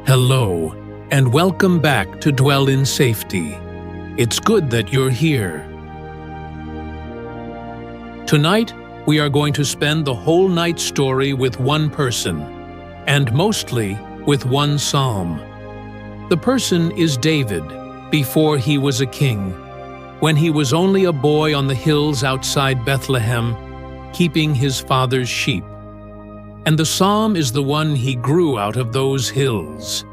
Hello, and welcome back to Dwell in Safety. It's good that you're here. Tonight, we are going to spend the whole night story with one person, and mostly with one psalm. The person is David, before he was a king, when he was only a boy on the hills outside Bethlehem, keeping his father's sheep. And the psalm is the one he grew out of those hills.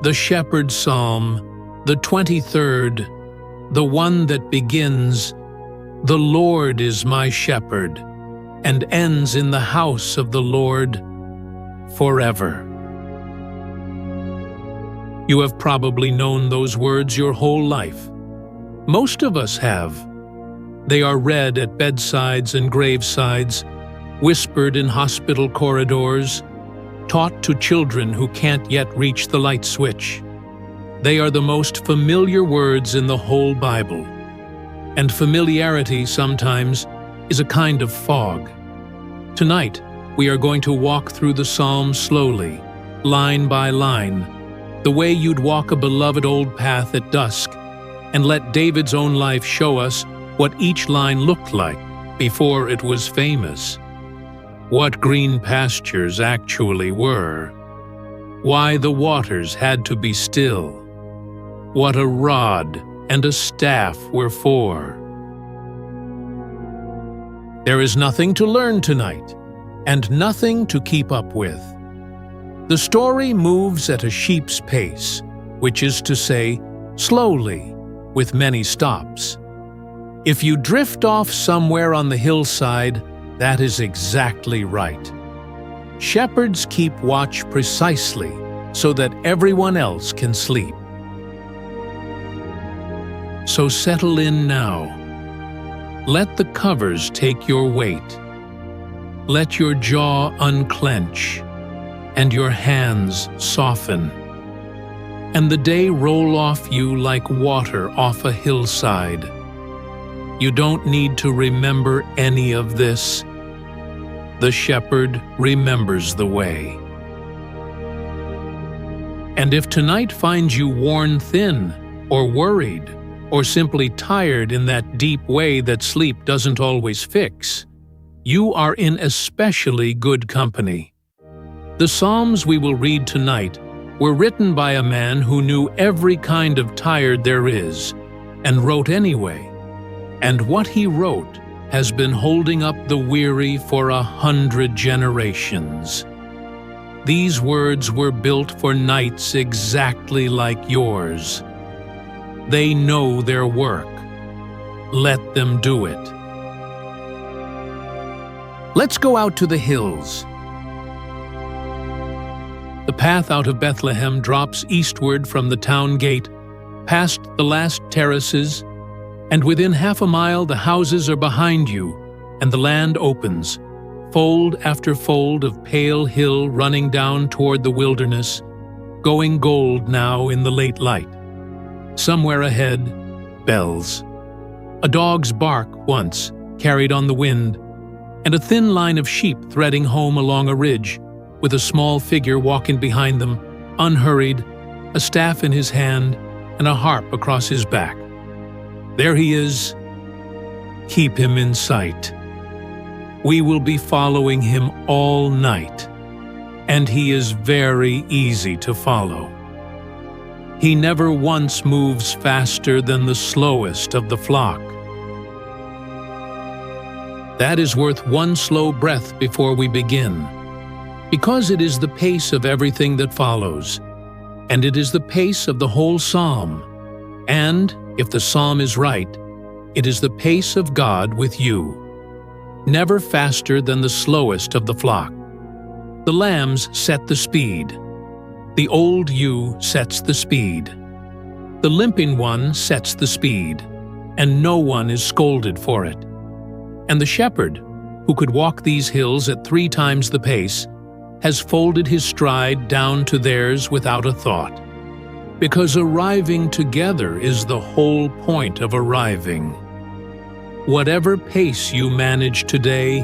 The shepherd's psalm, the 23rd, the one that begins, "The Lord is my shepherd," and ends in the house of the Lord forever. You have probably known those words your whole life. Most of us have. They are read at bedsides and gravesides, whispered in hospital corridors, taught to children who can't yet reach the light switch. They are the most familiar words in the whole Bible. And familiarity sometimes is a kind of fog. Tonight, we are going to walk through the Psalms slowly, line by line, the way you'd walk a beloved old path at dusk, and let David's own life show us what each line looked like before it was famous. What green pastures actually were. Why the waters had to be still. What a rod and a staff were for. There is nothing to learn tonight, and nothing to keep up with. The story moves at a sheep's pace, which is to say, slowly, with many stops. If you drift off somewhere on the hillside, that is exactly right. Shepherds keep watch precisely so that everyone else can sleep. So settle in now. Let the covers take your weight. Let your jaw unclench and your hands soften, and the day roll off you like water off a hillside. You don't need to remember any of this. The shepherd remembers the way. And if tonight finds you worn thin, or worried, or simply tired in that deep way that sleep doesn't always fix, you are in especially good company. The Psalms we will read tonight were written by a man who knew every kind of tired there is, and wrote anyway. And what he wrote has been holding up the weary for 100 generations. These words were built for nights exactly like yours. They know their work. Let them do it. Let's go out to the hills. The path out of Bethlehem drops eastward from the town gate, past the last terraces, and within half a mile the houses are behind you, and the land opens, fold after fold of pale hill running down toward the wilderness, going gold now in the late light. Somewhere ahead, bells. A dog's bark once, carried on the wind, and a thin line of sheep threading home along a ridge, with a small figure walking behind them, unhurried, a staff in his hand and a harp across his back. There he is. Keep him in sight. We will be following him all night, and he is very easy to follow. He never once moves faster than the slowest of the flock. That is worth one slow breath before we begin, because it is the pace of everything that follows, and it is the pace of the whole psalm, and, if the psalm is right, it is the pace of God with you. Never faster than the slowest of the flock. The lambs set the speed. The old ewe sets the speed. The limping one sets the speed, and no one is scolded for it. And the shepherd, who could walk these hills at 3 times the pace, has folded his stride down to theirs without a thought. Because arriving together is the whole point of arriving. Whatever pace you manage today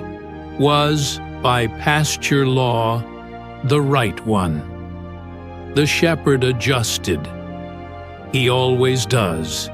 was, by pasture law, the right one. the shepherd adjusted. He always does.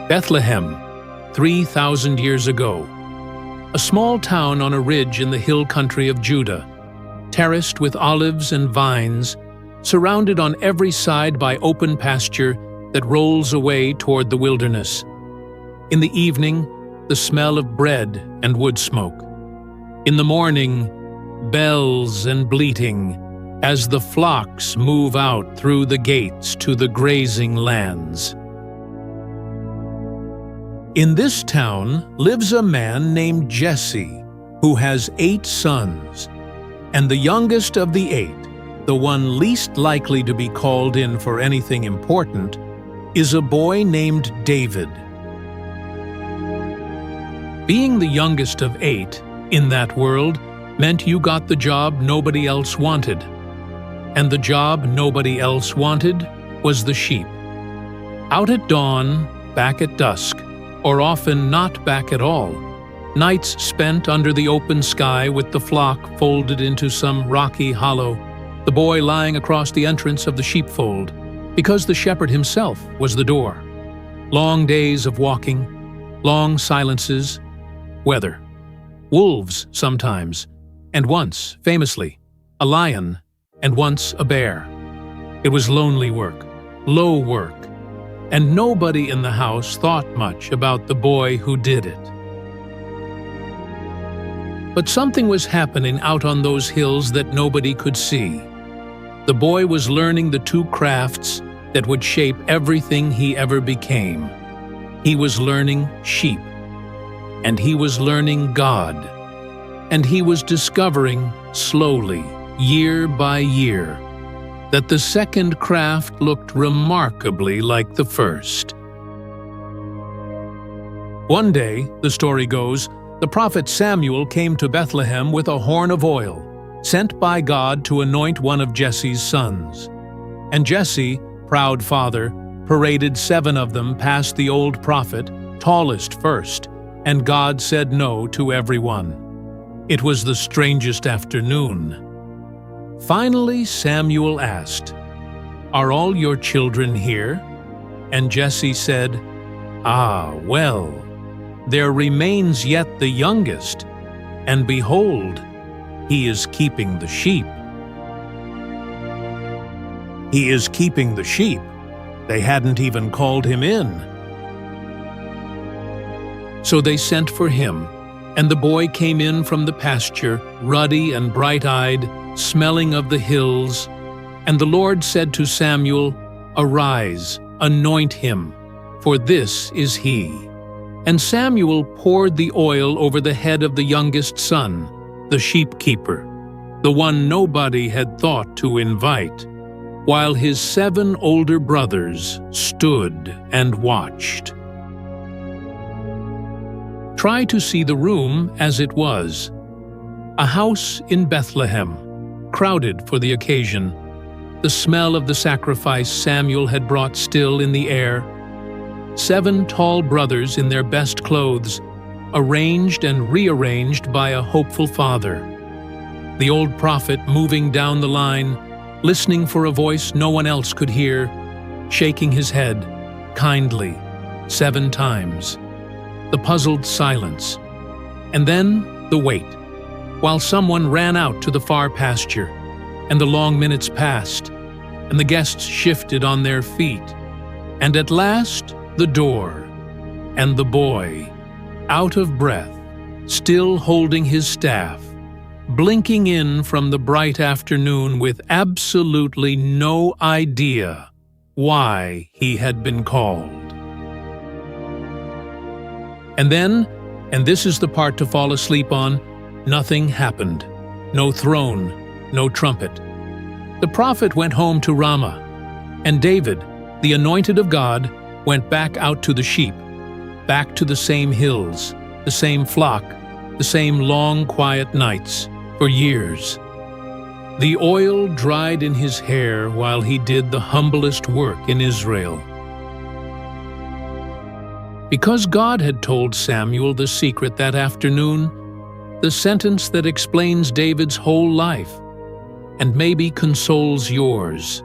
Bethlehem, 3,000 years ago. A small town on a ridge in the hill country of Judah, terraced with olives and vines, surrounded on every side by open pasture that rolls away toward the wilderness. In the evening, the smell of bread and wood smoke. In the morning, bells and bleating, as the flocks move out through the gates to the grazing lands. In this town lives a man named Jesse, who has 8 sons, and the youngest of the 8, the one least likely to be called in for anything important, is a boy named David. Being the youngest of 8 in that world meant you got the job nobody else wanted, and the job nobody else wanted was the sheep. Out at dawn, back at dusk, or often not back at all, nights spent under the open sky with the flock folded into some rocky hollow, the boy lying across the entrance of the sheepfold, because the shepherd himself was the door. Long days of walking, long silences, weather, wolves sometimes, and once, famously, a lion, and once a bear. It was lonely work, low work, and nobody in the house thought much about the boy who did it. But something was happening out on those hills that nobody could see. The boy was learning the 2 crafts that would shape everything he ever became. He was learning sheep, and he was learning God, and he was discovering slowly, year by year, that the second craft looked remarkably like the first. One day, the story goes, the prophet Samuel came to Bethlehem with a horn of oil, sent by God to anoint one of Jesse's sons. And Jesse, proud father, paraded 7 of them past the old prophet, tallest first, and God said no to every one. It was the strangest afternoon. Finally, Samuel asked, "Are all your children here?" And Jesse said, "Ah, well, there remains yet the youngest, and behold, he is keeping the sheep." He is keeping the sheep. They hadn't even called him in. So they sent for him, and the boy came in from the pasture, ruddy and bright-eyed, smelling of the hills. And the Lord said to Samuel, "Arise, anoint him, for this is he." And Samuel poured the oil over the head of the youngest son, the sheep-keeper, the one nobody had thought to invite, while his 7 older brothers stood and watched. Try to see the room as it was. A house in Bethlehem, crowded for the occasion, the smell of the sacrifice Samuel had brought still in the air. 7 tall brothers in their best clothes, arranged and rearranged by a hopeful father. The old prophet moving down the line, listening for a voice no one else could hear, shaking his head, kindly, 7 times. The puzzled silence. And then the wait, while someone ran out to the far pasture, and the long minutes passed, and the guests shifted on their feet, and at last the door, and the boy, out of breath, still holding his staff, blinking in from the bright afternoon with absolutely no idea why he had been called. And then, and this is the part to fall asleep on, nothing happened. No throne, no trumpet. The prophet went home to Ramah, and David, the anointed of God, went back out to the sheep, back to the same hills, the same flock, the same long, quiet nights, for years. The oil dried in his hair while he did the humblest work in Israel. Because God had told Samuel the secret that afternoon, the sentence that explains David's whole life, and maybe consoles yours.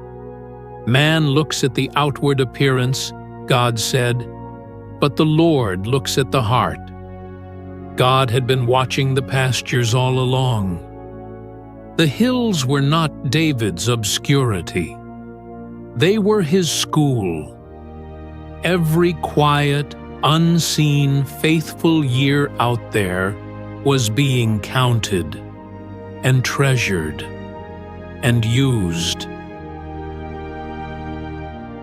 Man looks at the outward appearance, God said, but the Lord looks at the heart. God had been watching the pastures all along. The hills were not David's obscurity. They were his school. Every quiet, unseen, faithful year out there was being counted and treasured and used.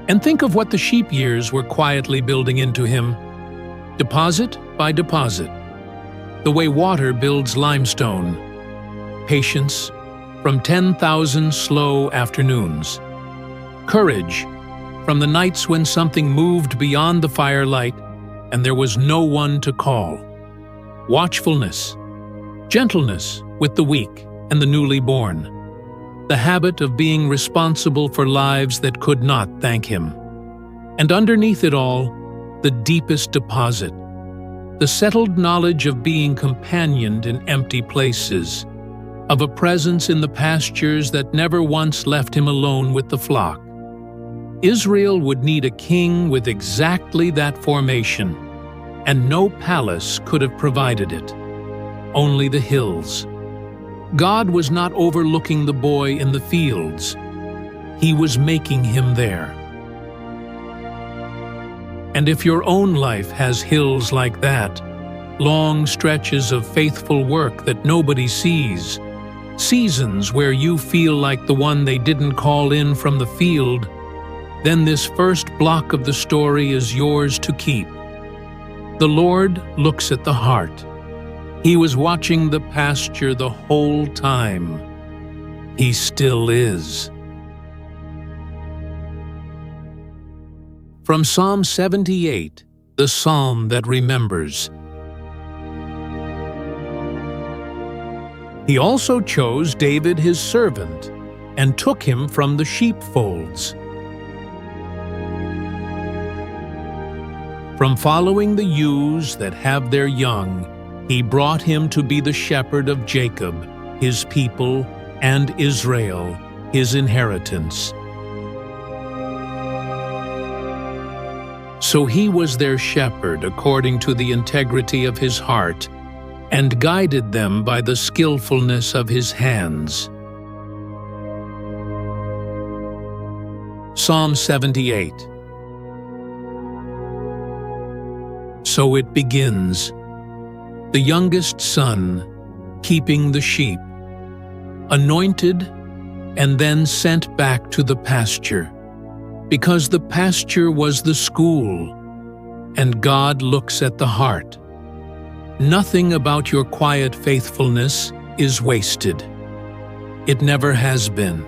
And think of what the sheep years were quietly building into him, deposit by deposit, the way water builds limestone, patience from 10,000 slow afternoons, courage from the nights when something moved beyond the firelight and there was no one to call, watchfulness, gentleness with the weak and the newly born, the habit of being responsible for lives that could not thank him. And underneath it all, the deepest deposit, the settled knowledge of being companioned in empty places, of a presence in the pastures that never once left him alone with the flock. Israel would need a king with exactly that formation, and no palace could have provided it. Only the hills. God was not overlooking the boy in the fields. He was making him there. And if your own life has hills like that, long stretches of faithful work that nobody sees, seasons where you feel like the one they didn't call in from the field, then this first block of the story is yours to keep. The Lord looks at the heart. He was watching the pasture the whole time. He still is. From Psalm 78, the psalm that remembers. He also chose David his servant, and took him from the sheepfolds. From following the ewes that have their young, he brought him to be the shepherd of Jacob, his people, and Israel, his inheritance. So he was their shepherd according to the integrity of his heart, and guided them by the skillfulness of his hands. Psalm 78. So it begins. The youngest son, keeping the sheep, anointed and then sent back to the pasture, because the pasture was the school, and God looks at the heart. Nothing about your quiet faithfulness is wasted. It never has been.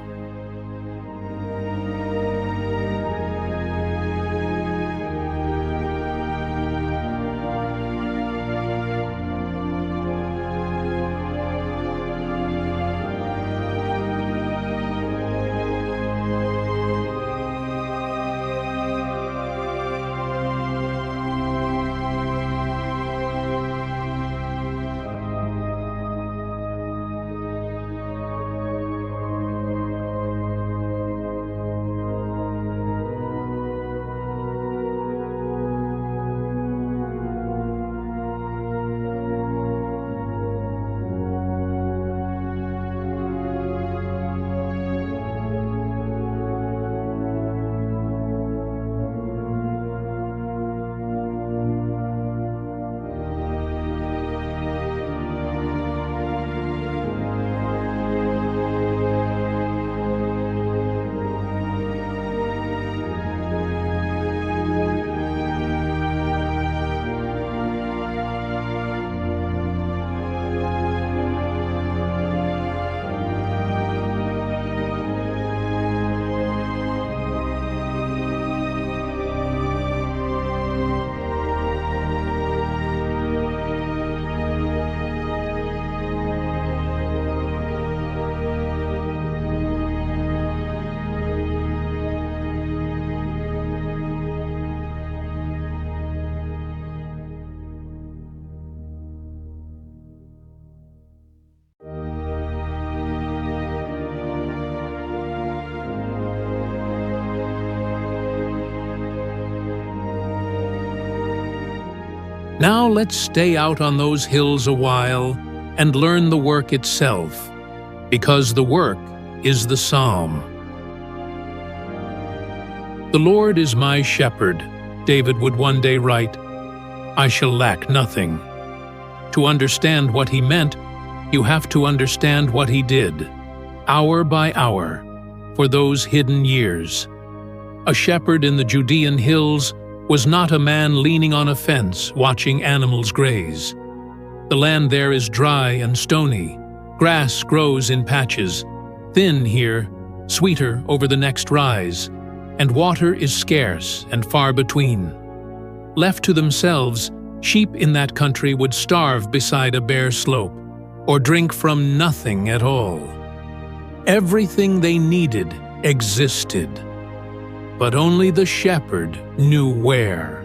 Now let's stay out on those hills a while and learn the work itself, because the work is the psalm. The Lord is my shepherd, David would one day write. I shall lack nothing. To understand what he meant, you have to understand what he did, hour by hour, for those hidden years. A shepherd in the Judean hills was not a man leaning on a fence watching animals graze. The land there is dry and stony. Grass grows in patches, thin here, sweeter over the next rise, and water is scarce and far between. Left to themselves, sheep in that country would starve beside a bare slope, or drink from nothing at all. Everything they needed existed, but only the shepherd knew where.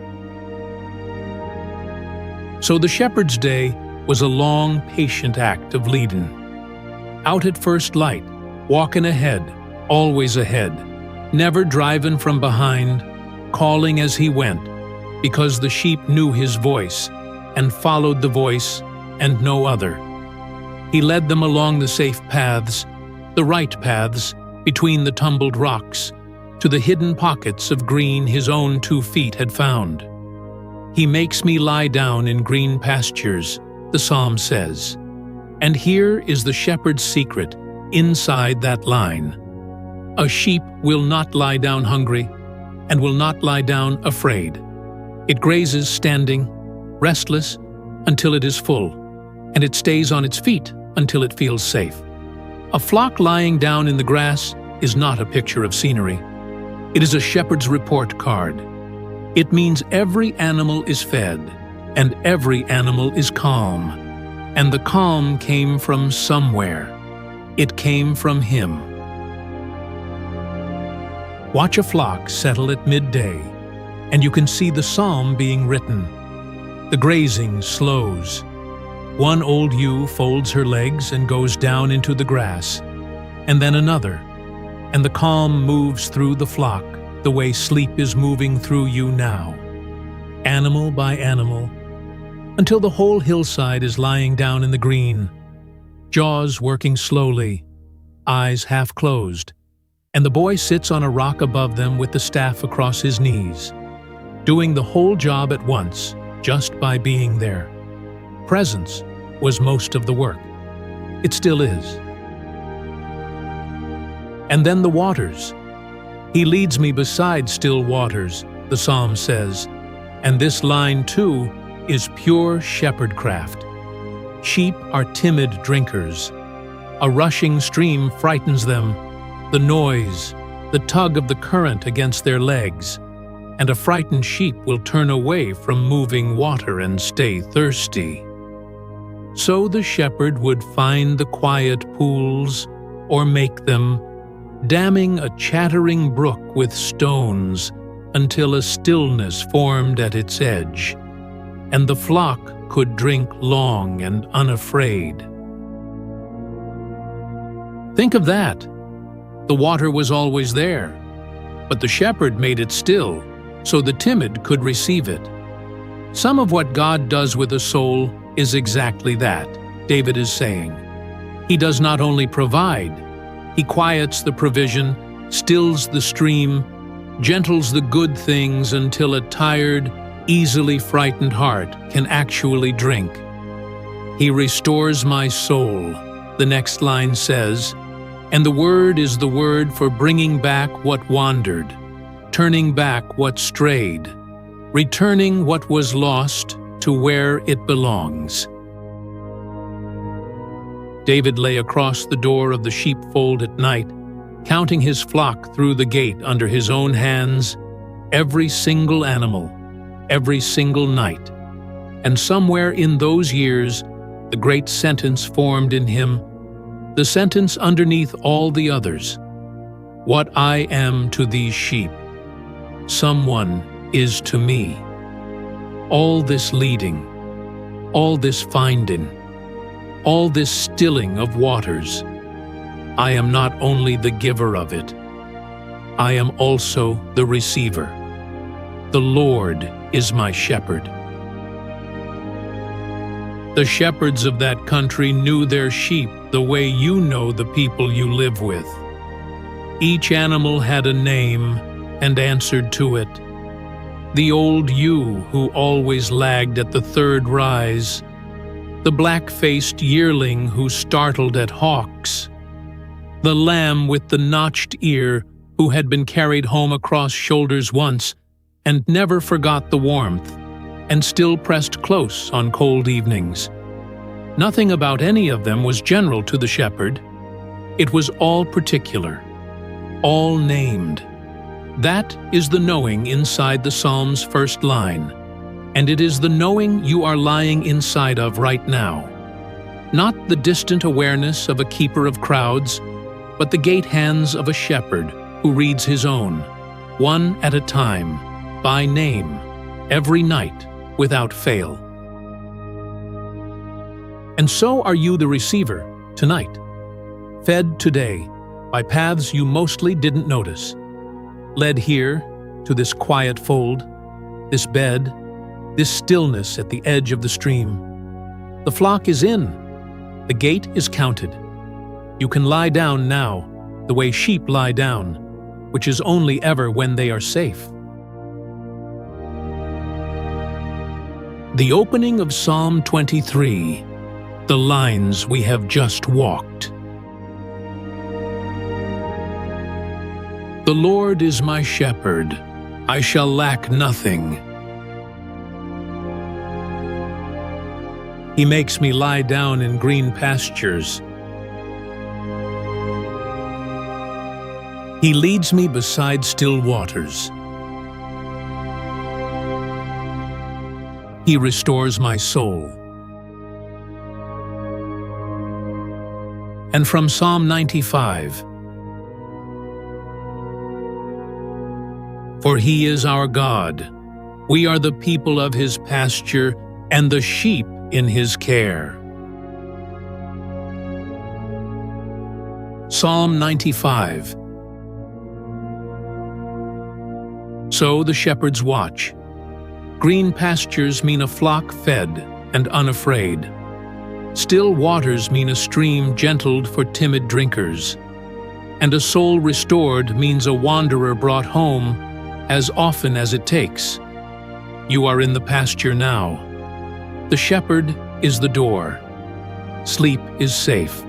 So the shepherd's day was a long, patient act of leading. Out at first light, walking ahead, always ahead, never driving from behind, calling as he went, because the sheep knew his voice and followed the voice and no other. He led them along the safe paths, the right paths, between the tumbled rocks, to the hidden pockets of green his own 2 feet had found. He makes me lie down in green pastures, the psalm says. And here is the shepherd's secret inside that line. A sheep will not lie down hungry and will not lie down afraid. It grazes standing, restless, until it is full, and it stays on its feet until it feels safe. A flock lying down in the grass is not a picture of scenery. It is a shepherd's report card. It means every animal is fed, and every animal is calm. And the calm came from somewhere. It came from him. Watch a flock settle at midday, and you can see the psalm being written. The grazing slows. One old ewe folds her legs and goes down into the grass, and then another, and the calm moves through the flock the way sleep is moving through you now, animal by animal, until the whole hillside is lying down in the green, jaws working slowly, eyes half closed, and the boy sits on a rock above them with the staff across his knees, doing the whole job at once just by being there. Presence was most of the work. It still is. And then the waters. He leads me beside still waters, the psalm says, And this line, too, is pure shepherdcraft. Sheep are timid drinkers. A rushing stream frightens them, the noise, the tug of the current against their legs, and a frightened sheep will turn away from moving water and stay thirsty. So the shepherd would find the quiet pools, or make them, damming a chattering brook with stones until a stillness formed at its edge, and the flock could drink long and unafraid. Think of that! The water was always there, but the shepherd made it still, so the timid could receive it. Some of what God does with a soul is exactly that, David is saying. He does not only provide, he quiets the provision, stills the stream, gentles the good things until a tired, easily frightened heart can actually drink. He restores my soul, the next line says, and the word is the word for bringing back what wandered, turning back what strayed, returning what was lost to where it belongs. David lay across the door of the sheepfold at night, counting his flock through the gate under his own hands, every single animal, every single night. And somewhere in those years, the great sentence formed in him, the sentence underneath all the others: "What I am to these sheep, someone is to me." All this leading, all this finding, all this stilling of waters, I am not only the giver of it, I am also the receiver. The Lord is my shepherd. The shepherds of that country knew their sheep the way you know the people you live with. Each animal had a name and answered to it. The old ewe who always lagged at the third rise, the black-faced yearling who startled at hawks, the lamb with the notched ear who had been carried home across shoulders once and never forgot the warmth, and still pressed close on cold evenings. Nothing about any of them was general to the shepherd. It was all particular, all named. That is the knowing inside the Psalm's first line, and it is the knowing you are lying inside of right now. Not the distant awareness of a keeper of crowds, but the gate hands of a shepherd who reads his own, one at a time, by name, every night, without fail. And so are you the receiver, tonight, fed today by paths you mostly didn't notice, led here to this quiet fold, this bed, this stillness at the edge of the stream. The flock is in, the gate is counted. You can lie down now, the way sheep lie down, which is only ever when they are safe. The opening of Psalm 23, the lines we have just walked. The Lord is my shepherd, I shall lack nothing. He makes me lie down in green pastures. He leads me beside still waters. He restores my soul. And from Psalm 95, for He is our God, we are the people of His pasture and the sheep in His care. Psalm 95. So the shepherds watch. Green pastures mean a flock fed and unafraid. Still waters mean a stream gentled for timid drinkers. And a soul restored means a wanderer brought home as often as it takes. You are in the pasture now. The shepherd is the door. Sleep is safe.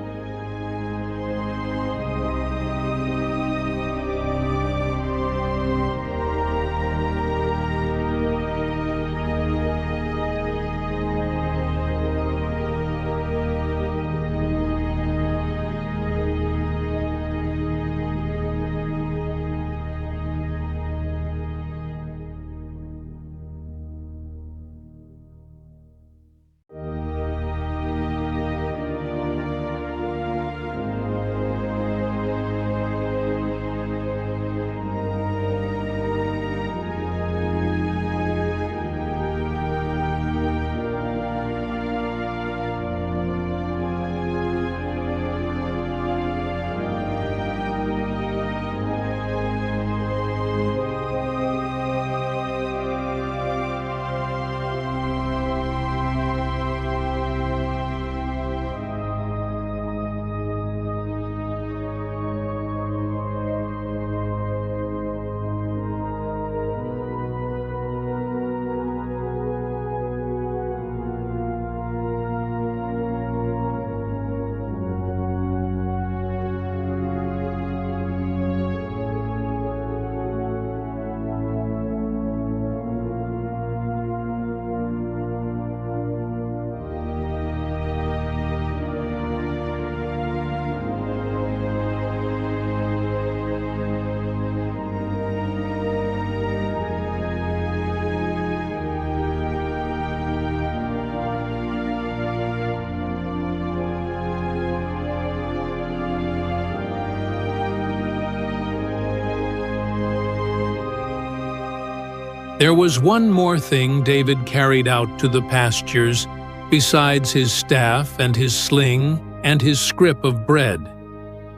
There was one more thing David carried out to the pastures, besides his staff and his sling and his scrip of bread.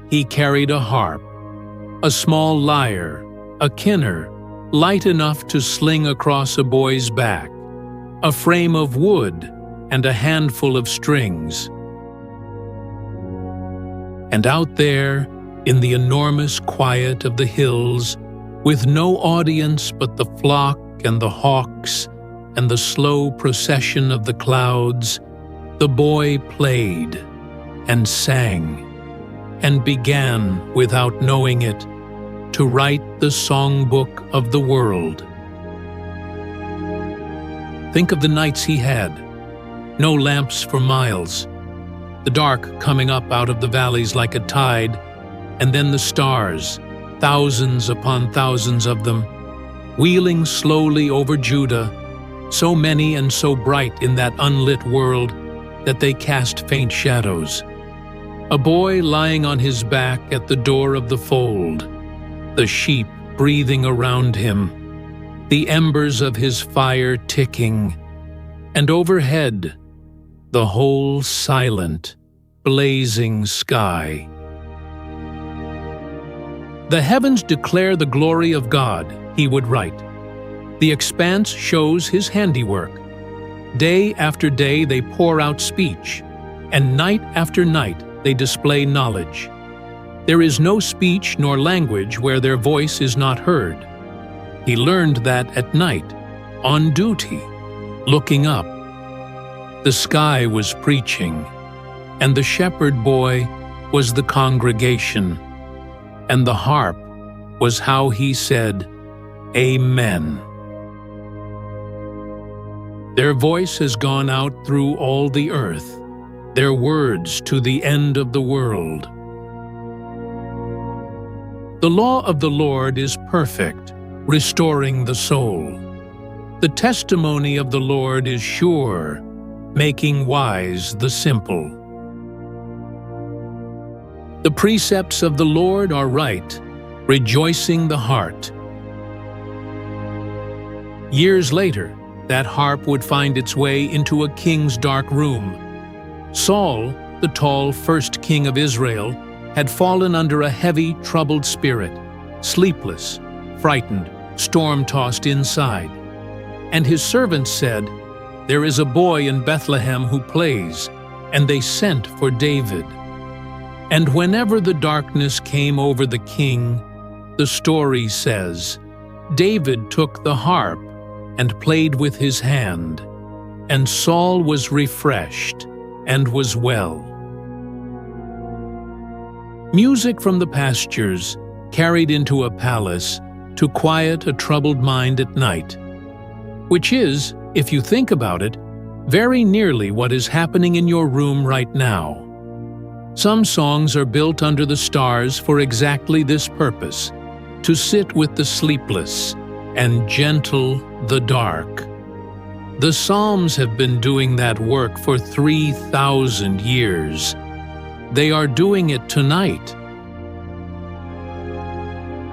He carried a harp, a small lyre, a kinnor, light enough to sling across a boy's back, a frame of wood, and a handful of strings. And out there, in the enormous quiet of the hills, with no audience but the flock and the hawks and the slow procession of the clouds, the boy played and sang and began, without knowing it, to write the songbook of the world. Think of the nights he had. No lamps for miles, the dark coming up out of the valleys like a tide, and then the stars, thousands upon thousands of them, wheeling slowly over Judah, so many and so bright in that unlit world that they cast faint shadows. A boy lying on his back at the door of the fold, the sheep breathing around him, the embers of his fire ticking, and overhead, the whole silent, blazing sky. The heavens declare the glory of God, he would write. The expanse shows his handiwork. Day after day they pour out speech, and night after night they display knowledge. There is no speech nor language where their voice is not heard. He learned that at night, on duty, looking up. The sky was preaching, and the shepherd boy was the congregation, and the harp was how he said, Amen. Their voice has gone out through all the earth, their words to the end of the world. The law of the Lord is perfect, restoring the soul. The testimony of the Lord is sure, making wise the simple. The precepts of the Lord are right, rejoicing the heart. Years later, that harp would find its way into a king's dark room. Saul, the tall first king of Israel, had fallen under a heavy, troubled spirit, sleepless, frightened, storm-tossed inside. And his servants said, There is a boy in Bethlehem who plays, and they sent for David. And whenever the darkness came over the king, the story says, David took the harp and played with his hand, and Saul was refreshed and was well. Music from the pastures carried into a palace to quiet a troubled mind at night, which is, if you think about it, very nearly what is happening in your room right now. Some songs are built under the stars for exactly this purpose, to sit with the sleepless and gentle the dark. The Psalms have been doing that work for 3,000 years. They are doing it tonight.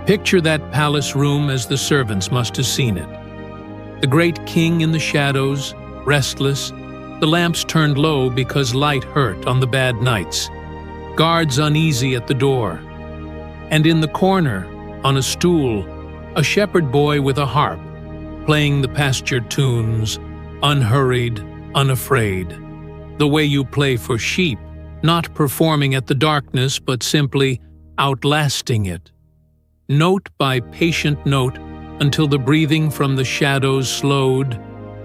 Picture that palace room as the servants must have seen it. The great king in the shadows, restless, the lamps turned low because light hurt on the bad nights, guards uneasy at the door, and in the corner, on a stool, a shepherd boy with a harp, playing the pasture tunes, unhurried, unafraid, the way you play for sheep, not performing at the darkness but simply outlasting it, note by patient note until the breathing from the shadows slowed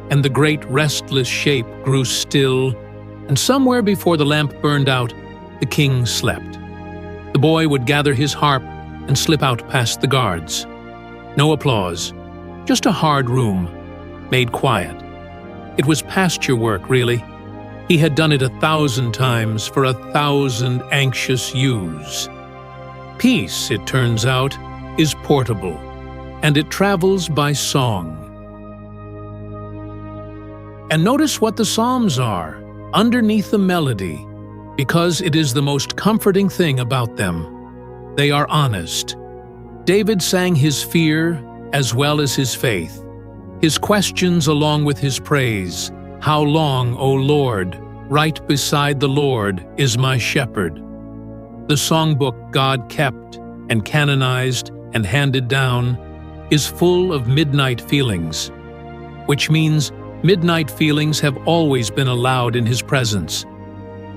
and the great restless shape grew still, and somewhere before the lamp burned out, the king slept. The boy would gather his harp and slip out past the guards. No applause, just a hard room, made quiet. It was pasture work, really. He had done it 1,000 times for 1,000 anxious ewes. Peace, it turns out, is portable, and it travels by song. And notice what the Psalms are, underneath the melody, because it is the most comforting thing about them. They are honest. David sang his fear as well as his faith. His questions along with his praise. How long, O Lord? Right beside the Lord is my shepherd. The songbook God kept and canonized and handed down is full of midnight feelings, which means midnight feelings have always been allowed in His presence.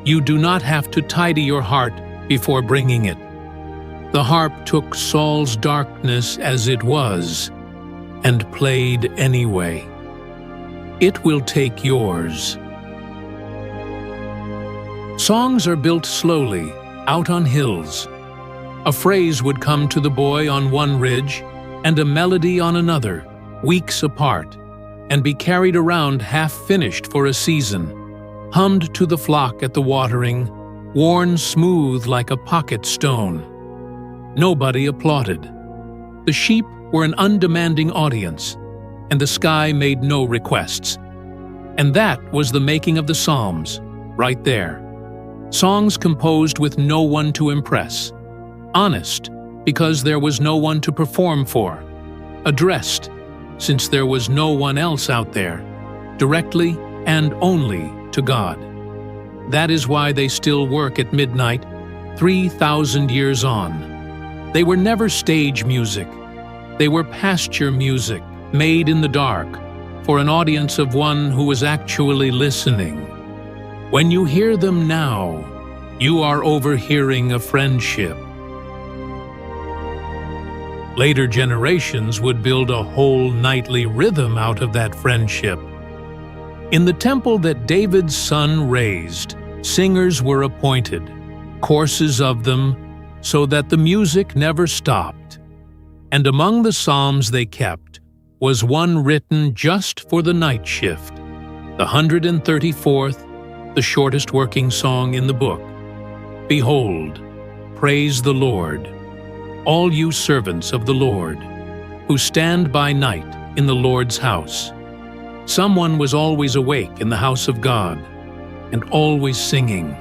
You do not have to tidy your heart before bringing it. The harp took Saul's darkness as it was and played anyway. It will take yours. Songs are built slowly, out on hills. A phrase would come to the boy on one ridge and a melody on another, weeks apart, and be carried around half-finished for a season, hummed to the flock at the watering, worn smooth like a pocket stone. Nobody applauded. The sheep were an undemanding audience, and the sky made no requests. And that was the making of the Psalms, right there. Songs composed with no one to impress. Honest, because there was no one to perform for. Addressed, since there was no one else out there. Directly and only to God. That is why they still work at midnight, 3,000 years on. They were never stage music. They were pasture music, made in the dark, for an audience of one who was actually listening. When you hear them now, you are overhearing a friendship. Later generations would build a whole nightly rhythm out of that friendship. In the temple that David's son raised, singers were appointed, courses of them, so that the music never stopped. And among the psalms they kept was one written just for the night shift, the 134th, the shortest working song in the book. Behold, praise the Lord, all you servants of the Lord, who stand by night in the Lord's house. Someone was always awake in the house of God, and always singing.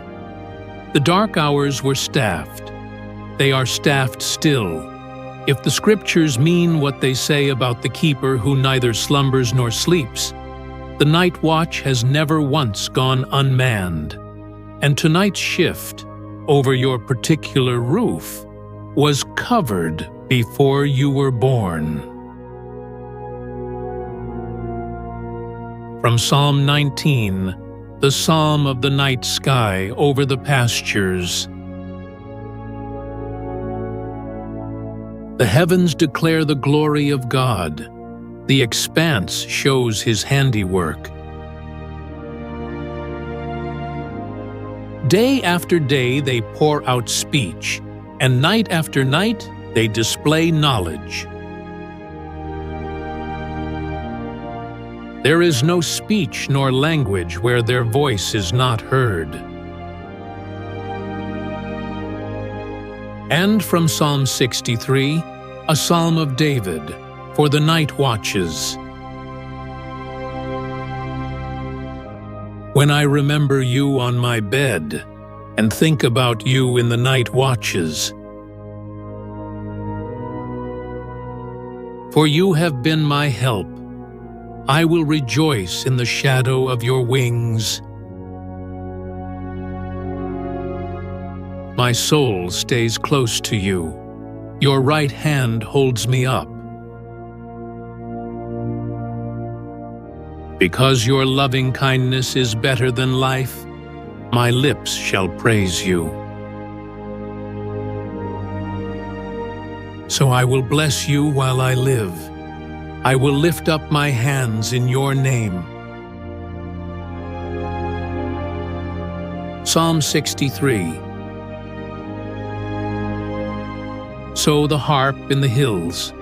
The dark hours were staffed. They are staffed still. If the scriptures mean what they say about the keeper who neither slumbers nor sleeps, the night watch has never once gone unmanned. And tonight's shift, over your particular roof, was covered before you were born. From Psalm 19, the psalm of the night sky over the pastures. The heavens declare the glory of God. The expanse shows His handiwork. Day after day they pour out speech, and night after night they display knowledge. There is no speech nor language where their voice is not heard. And from Psalm 63, a psalm of David, for the night watches. When I remember you on my bed, and think about you in the night watches. For you have been my help. I will rejoice in the shadow of your wings. My soul stays close to you. Your right hand holds me up. Because your loving kindness is better than life, my lips shall praise you. So I will bless you while I live. I will lift up my hands in your name. Psalm 63. So the harp in the hills.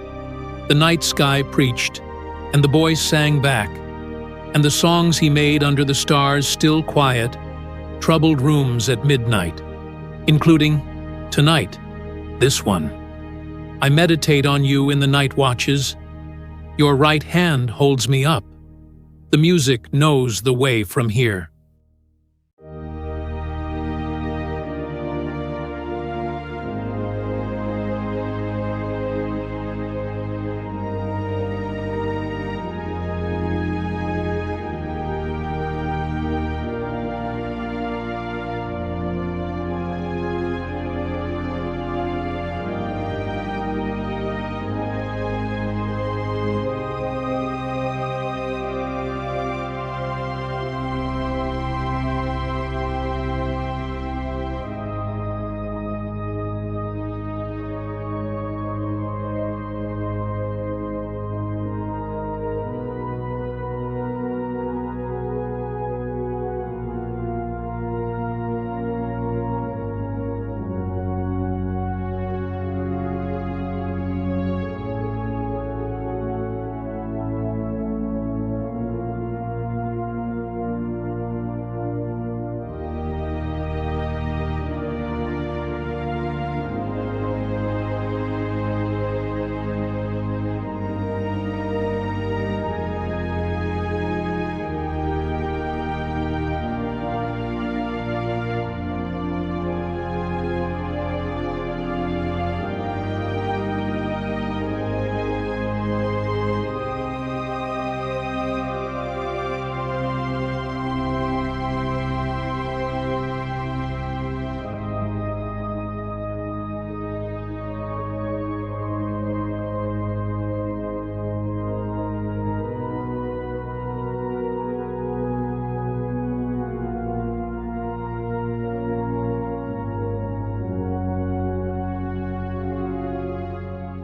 The night sky preached, and the boys sang back, and the songs he made under the stars still quiet, troubled rooms at midnight, including, tonight, this one. I meditate on you in the night watches. Your right hand holds me up. The music knows the way from here.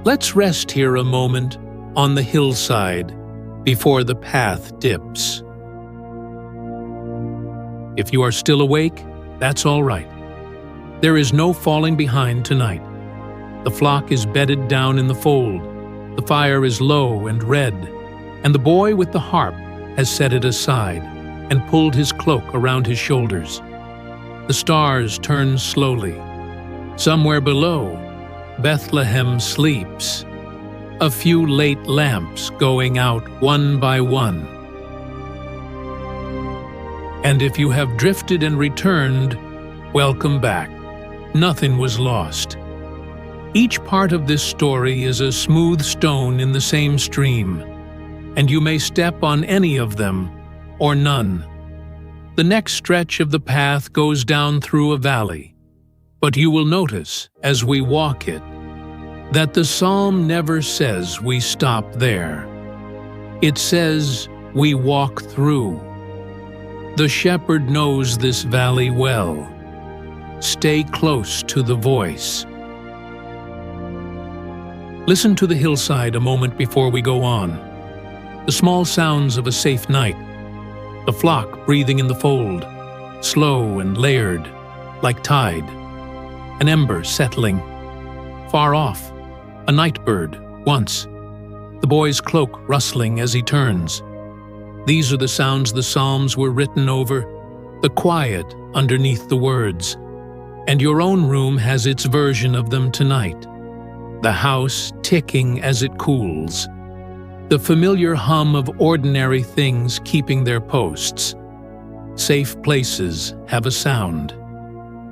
Let's rest here a moment on the hillside before the path dips. If you are still awake, that's all right. There is no falling behind tonight. The flock is bedded down in the fold, the fire is low and red, and the boy with the harp has set it aside and pulled his cloak around his shoulders. The stars turn slowly. Somewhere below, Bethlehem sleeps, a few late lamps going out one by one. And if you have drifted and returned, welcome back. Nothing was lost. Each part of this story is a smooth stone in the same stream, and you may step on any of them or none. The next stretch of the path goes down through a valley, but you will notice, as we walk it, that the psalm never says we stop there. It says we walk through. The shepherd knows this valley well. Stay close to the voice. Listen to the hillside a moment before we go on. The small sounds of a safe night. The flock breathing in the fold, slow and layered, like tide. An ember settling. Far off, a night bird, once. The boy's cloak rustling as he turns. These are the sounds the Psalms were written over, the quiet underneath the words. And your own room has its version of them tonight. The house ticking as it cools. The familiar hum of ordinary things keeping their posts. Safe places have a sound.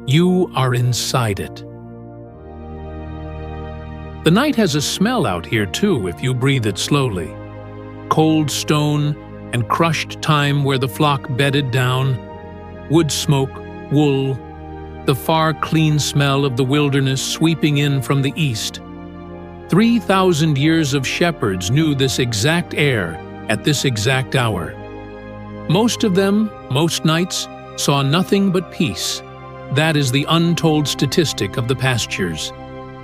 You are inside it. The night has a smell out here too if you breathe it slowly. Cold stone and crushed thyme where the flock bedded down, wood smoke, wool, the far clean smell of the wilderness sweeping in from the east. 3,000 years of shepherds knew this exact air at this exact hour. Most of them, most nights, saw nothing but peace. That is the untold statistic of the pastures.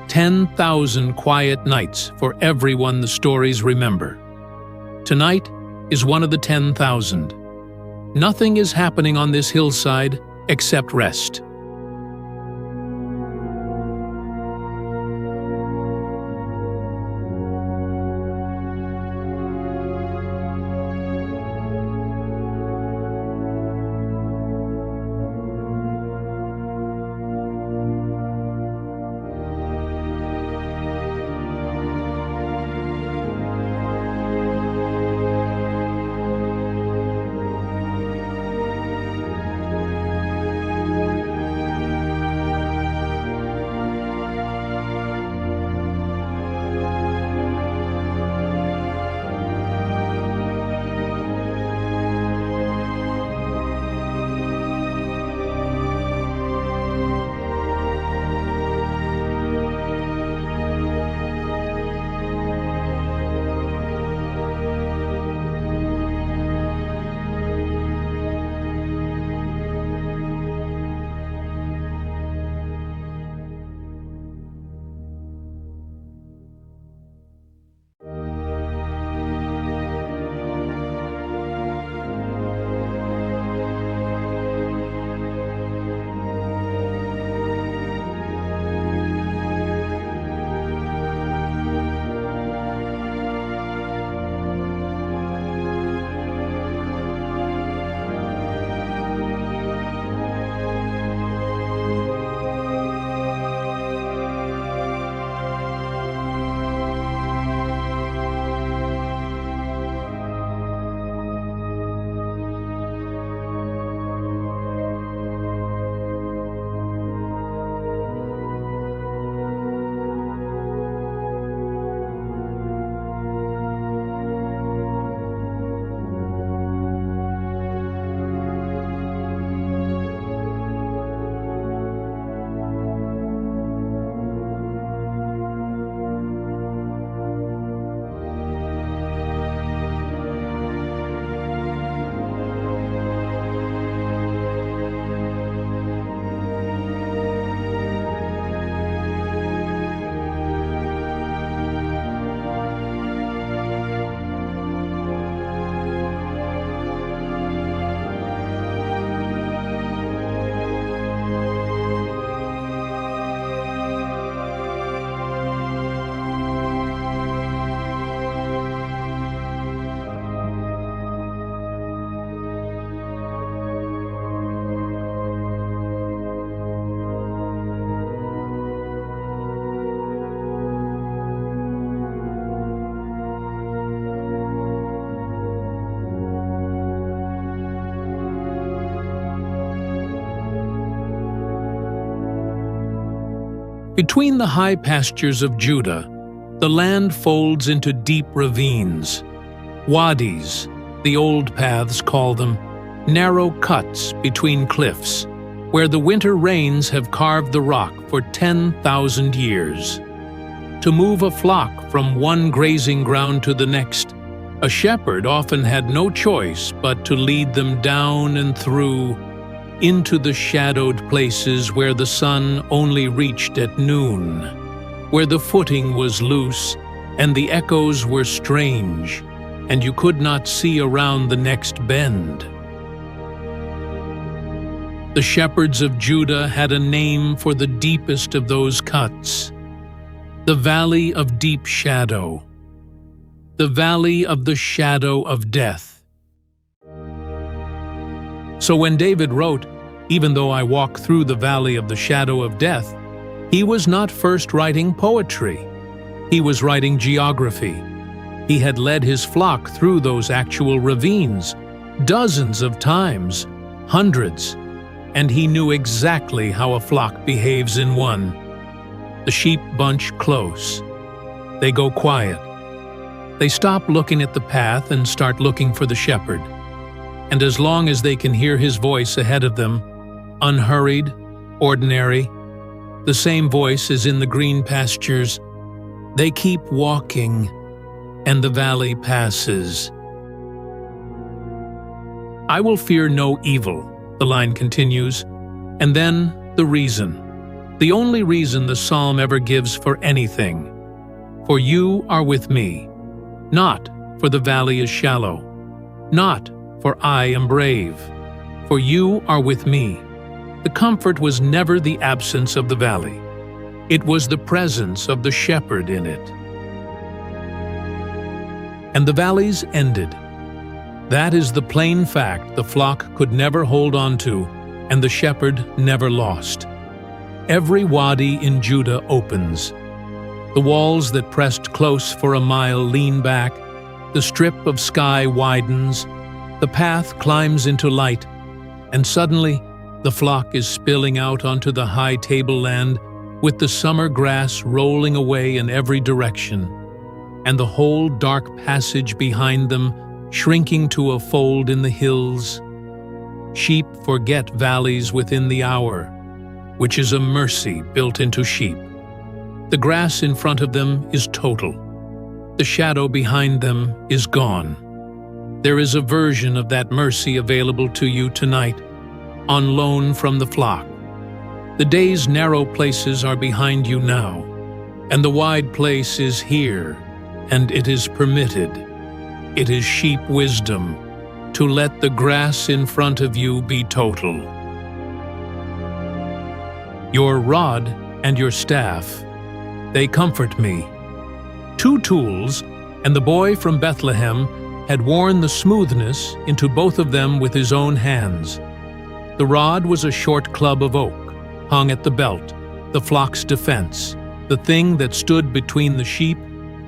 10,000 quiet nights for everyone the stories remember. Tonight is one of the 10,000. Nothing is happening on this hillside except rest. Between the high pastures of Judah, the land folds into deep ravines. Wadis, the old paths call them, narrow cuts between cliffs, where the winter rains have carved the rock for 10,000 years. To move a flock from one grazing ground to the next, a shepherd often had no choice but to lead them down and through into the shadowed places where the sun only reached at noon, where the footing was loose and the echoes were strange, and you could not see around the next bend. The shepherds of Judah had a name for the deepest of those cuts: the Valley of Deep Shadow, the Valley of the Shadow of Death. So when David wrote, "Even though I walk through the valley of the shadow of death," he was not first writing poetry. He was writing geography. He had led his flock through those actual ravines, dozens of times, hundreds, and he knew exactly how a flock behaves in one. The sheep bunch close. They go quiet. They stop looking at the path and start looking for the shepherd. And as long as they can hear his voice ahead of them, unhurried, ordinary, the same voice as in the green pastures, they keep walking, and the valley passes. "I will fear no evil," the line continues, and then the reason. The only reason the psalm ever gives for anything. "For you are with me. Not for the valley is shallow. Not for I am brave. For you are with me." The comfort was never the absence of the valley. It was the presence of the shepherd in it. And the valleys ended. That is the plain fact the flock could never hold on to, and the shepherd never lost. Every wadi in Judah opens. The walls that pressed close for a mile lean back, the strip of sky widens, the path climbs into light, and suddenly the flock is spilling out onto the high tableland with the summer grass rolling away in every direction, and the whole dark passage behind them shrinking to a fold in the hills. Sheep forget valleys within the hour, which is a mercy built into sheep. The grass in front of them is total. The shadow behind them is gone. There is a version of that mercy available to you tonight, on loan from the flock. The day's narrow places are behind you now, and the wide place is here, and it is permitted. It is sheep wisdom to let the grass in front of you be total. Your rod and your staff, they comfort me. Two tools, and the boy from Bethlehem had worn the smoothness into both of them with his own hands. The rod was a short club of oak, hung at the belt, the flock's defense, the thing that stood between the sheep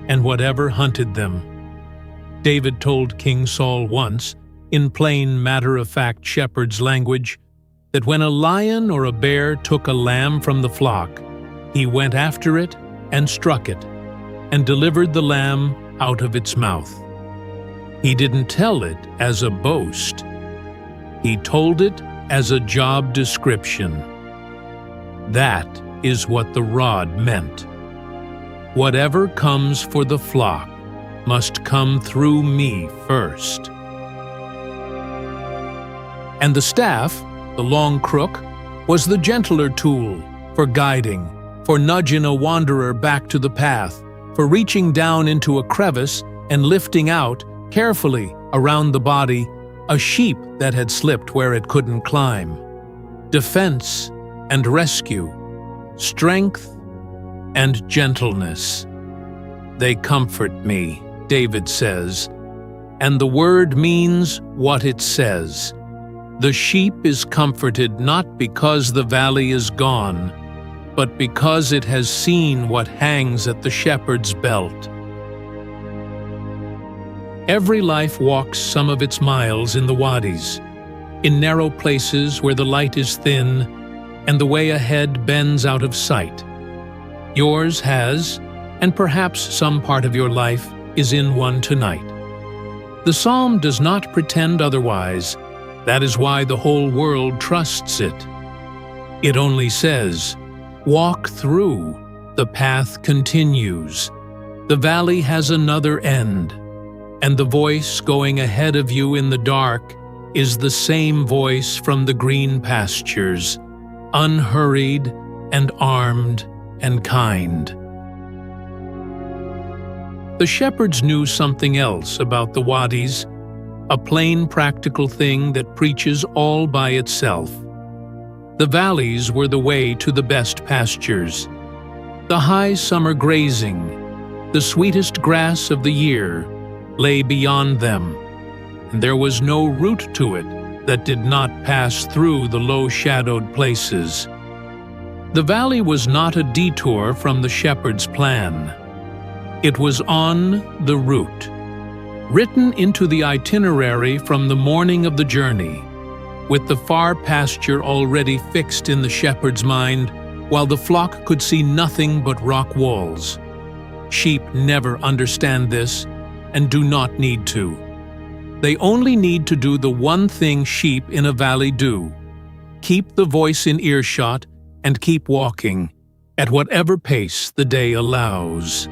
and whatever hunted them. David told King Saul once, in plain matter-of-fact shepherd's language, that when a lion or a bear took a lamb from the flock, he went after it and struck it, and delivered the lamb out of its mouth. He didn't tell it as a boast. He told it as a job description. That is what the rod meant. Whatever comes for the flock must come through me first. And the staff, the long crook, was the gentler tool for guiding, for nudging a wanderer back to the path, for reaching down into a crevice and lifting out, carefully, around the body, a sheep that had slipped where it couldn't climb. Defense and rescue, strength and gentleness. They comfort me, David says, and the word means what it says. The sheep is comforted not because the valley is gone, but because it has seen what hangs at the shepherd's belt. Every life walks some of its miles in the wadis, in narrow places where the light is thin and the way ahead bends out of sight. Yours has, and perhaps some part of your life is in one tonight. The psalm does not pretend otherwise. That is why the whole world trusts it. It only says, "Walk through, the path continues. The valley has another end, and the voice going ahead of you in the dark is the same voice from the green pastures, unhurried and armed and kind." The shepherds knew something else about the wadis, a plain practical thing that preaches all by itself. The valleys were the way to the best pastures. The high summer grazing, the sweetest grass of the year, lay beyond them, and there was no route to it that did not pass through the low-shadowed places. The valley was not a detour from the shepherd's plan. It was on the route, written into the itinerary from the morning of the journey, with the far pasture already fixed in the shepherd's mind, while the flock could see nothing but rock walls. Sheep never understand this and do not need to. They only need to do the one thing sheep in a valley do: keep the voice in earshot and keep walking, at whatever pace the day allows.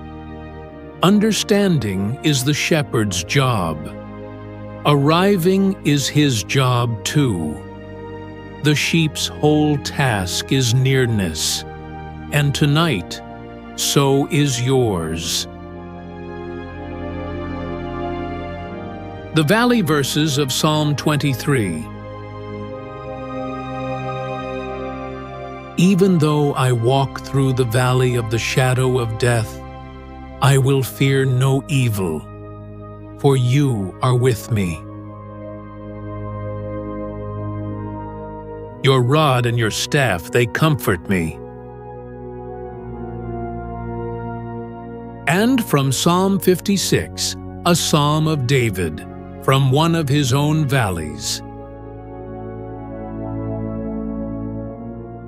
Understanding is the shepherd's job. Arriving is his job too. The sheep's whole task is nearness, and tonight, so is yours. The Valley Verses of Psalm 23. Even though I walk through the valley of the shadow of death, I will fear no evil, for you are with me. Your rod and your staff, they comfort me. And from Psalm 56, a psalm of David, from one of his own valleys.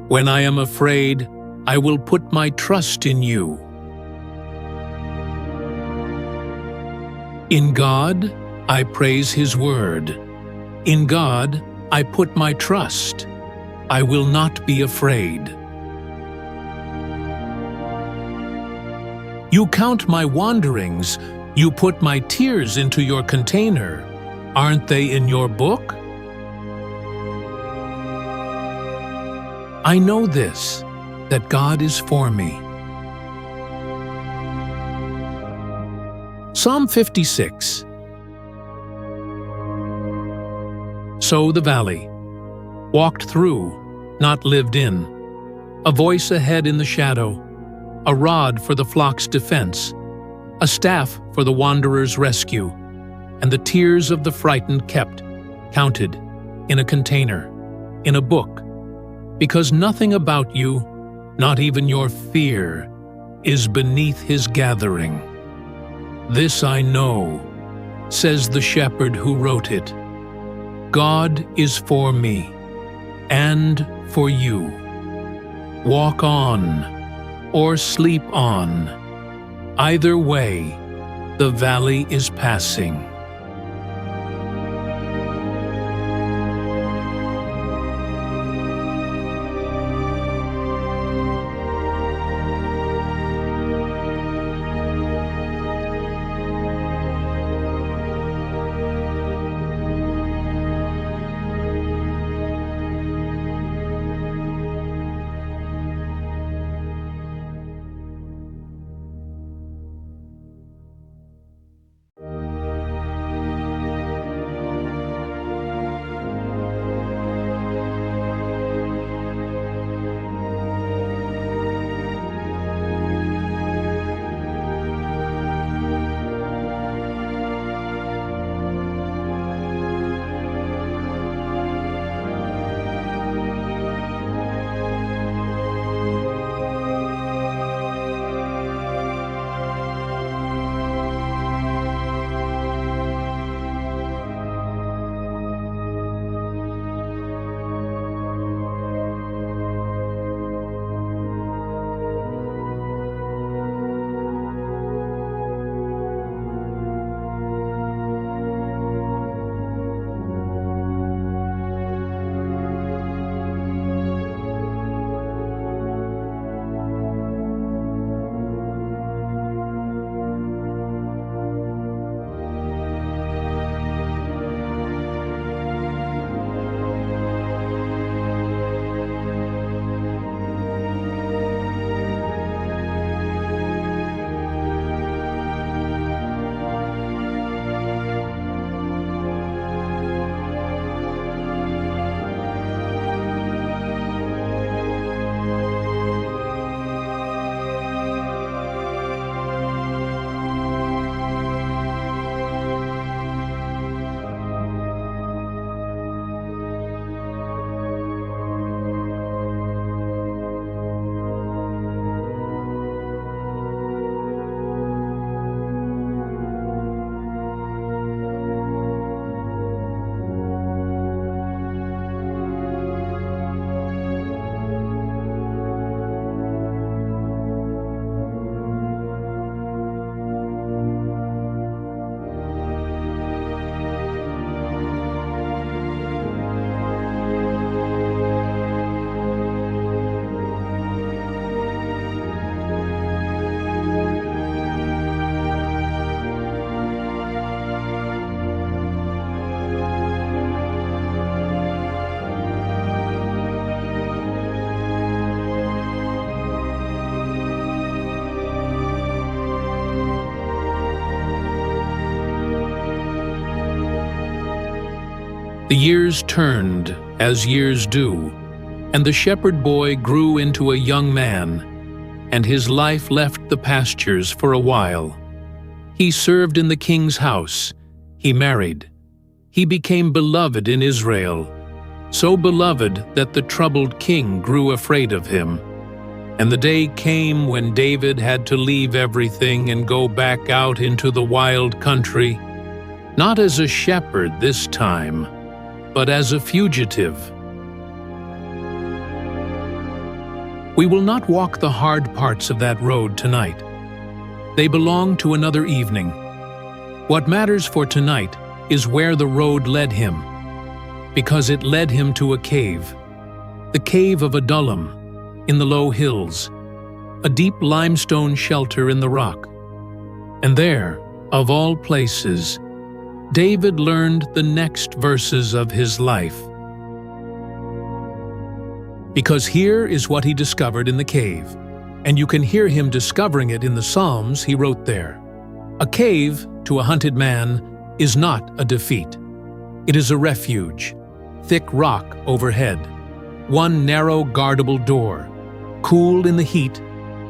When I am afraid, I will put my trust in you. In God, I praise His word. In God, I put my trust. I will not be afraid. You count my wanderings. You put my tears into your container. Aren't they in your book? I know this, that God is for me. Psalm 56. So the valley, walked through, not lived in, a voice ahead in the shadow, a rod for the flock's defense, a staff for the wanderer's rescue, and the tears of the frightened kept, counted, in a container, in a book, because nothing about you, not even your fear, is beneath His gathering. This I know, says the shepherd who wrote it. God is for me, and for you. Walk on, or sleep on. Either way, the valley is passing. The years turned, as years do, and the shepherd boy grew into a young man, and his life left the pastures for a while. He served in the king's house, he married. He became beloved in Israel, so beloved that the troubled king grew afraid of him. And the day came when David had to leave everything and go back out into the wild country, not as a shepherd this time, but as a fugitive. We will not walk the hard parts of that road tonight. They belong to another evening. What matters for tonight is where the road led him, because it led him to a cave, the cave of Adullam, in the low hills, a deep limestone shelter in the rock. And there, of all places, David learned the next verses of his life. Because here is what he discovered in the cave, and you can hear him discovering it in the Psalms he wrote there. A cave, to a hunted man, is not a defeat. It is a refuge, thick rock overhead, one narrow guardable door, cool in the heat,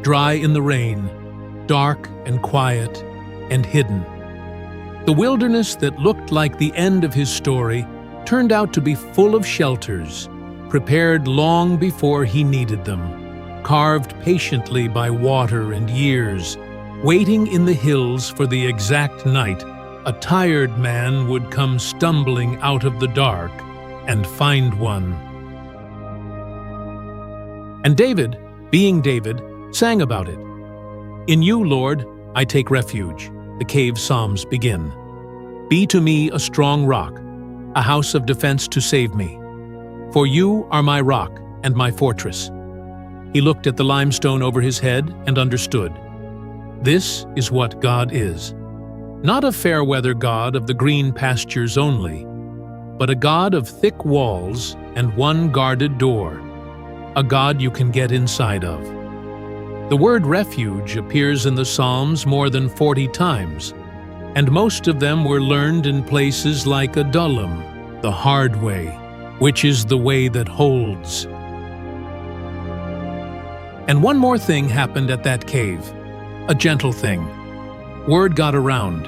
dry in the rain, dark and quiet and hidden. The wilderness that looked like the end of his story turned out to be full of shelters, prepared long before he needed them, carved patiently by water and years, waiting in the hills for the exact night a tired man would come stumbling out of the dark and find one. And David, being David, sang about it. In you, Lord, I take refuge, the cave psalms begin. Be to me a strong rock, a house of defense to save me. For you are my rock and my fortress. He looked at the limestone over his head and understood. This is what God is. Not a fair-weather God of the green pastures only, but a God of thick walls and one guarded door, a God you can get inside of. The word refuge appears in the Psalms more than 40 times, and most of them were learned in places like Adullam, the hard way, which is the way that holds. And one more thing happened at that cave, a gentle thing. Word got around,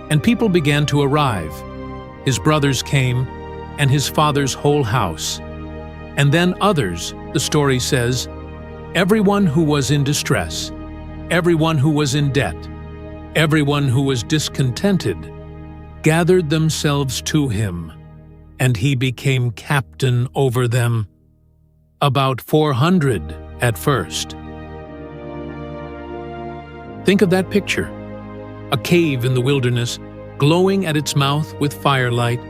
and people began to arrive. His brothers came, and his father's whole house. And then others, the story says, everyone who was in distress, everyone who was in debt, everyone who was discontented, gathered themselves to him, and he became captain over them. About 400 at first. Think of that picture. A cave in the wilderness, glowing at its mouth with firelight,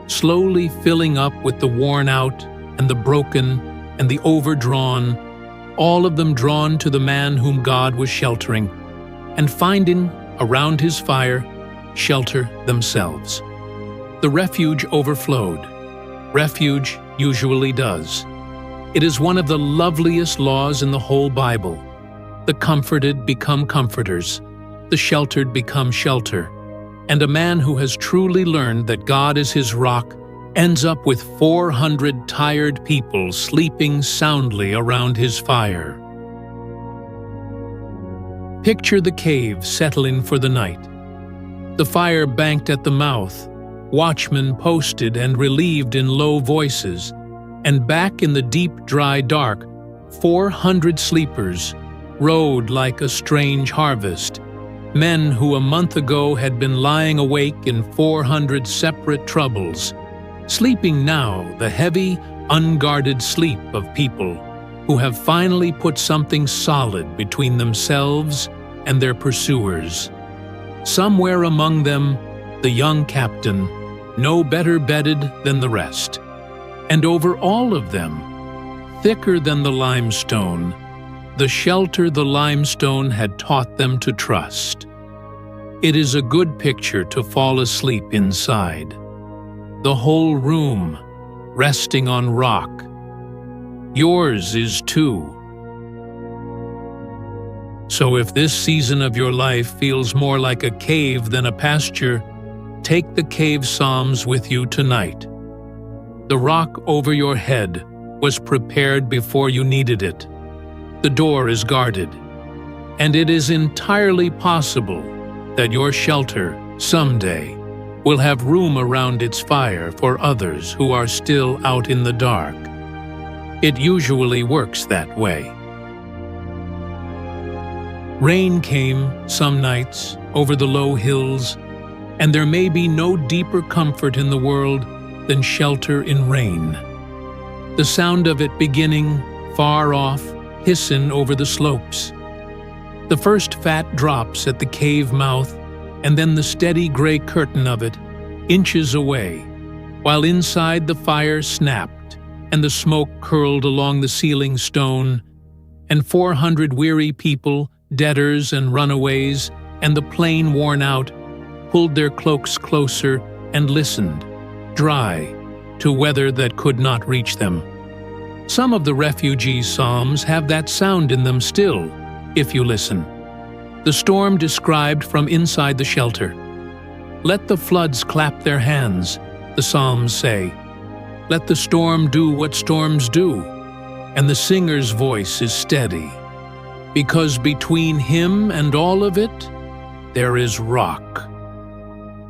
slowly filling up with the worn out and the broken and the overdrawn, all of them drawn to the man whom God was sheltering, and finding, around his fire, shelter themselves. The refuge overflowed. Refuge usually does. It is one of the loveliest laws in the whole Bible. The comforted become comforters, the sheltered become shelter, and a man who has truly learned that God is his rock ends up with 400 tired people sleeping soundly around his fire. Picture the cave settling for the night. The fire banked at the mouth, watchmen posted and relieved in low voices, and back in the deep, dry dark, 400 sleepers rode like a strange harvest, men who a month ago had been lying awake in 400 separate troubles, sleeping now the heavy, unguarded sleep of people who have finally put something solid between themselves and their pursuers. Somewhere among them, the young captain, no better bedded than the rest. And over all of them, thicker than the limestone, the shelter the limestone had taught them to trust. It is a good picture to fall asleep inside. The whole room resting on rock. Yours is too. So if this season of your life feels more like a cave than a pasture, take the cave psalms with you tonight. The rock over your head was prepared before you needed it. The door is guarded, and it is entirely possible that your shelter someday will have room around its fire for others who are still out in the dark. It usually works that way. Rain came some nights over the low hills, and there may be no deeper comfort in the world than shelter in rain. The sound of it beginning far off, hissing over the slopes. The first fat drops at the cave mouth, and then the steady gray curtain of it, inches away, while inside the fire snapped, and the smoke curled along the ceiling stone, and 400 weary people, debtors and runaways, and the plain worn out, pulled their cloaks closer and listened, dry, to weather that could not reach them. Some of the refugees' psalms have that sound in them still, if you listen. The storm described from inside the shelter. Let the floods clap their hands, the psalms say. Let the storm do what storms do, and the singer's voice is steady. Because between him and all of it, there is rock.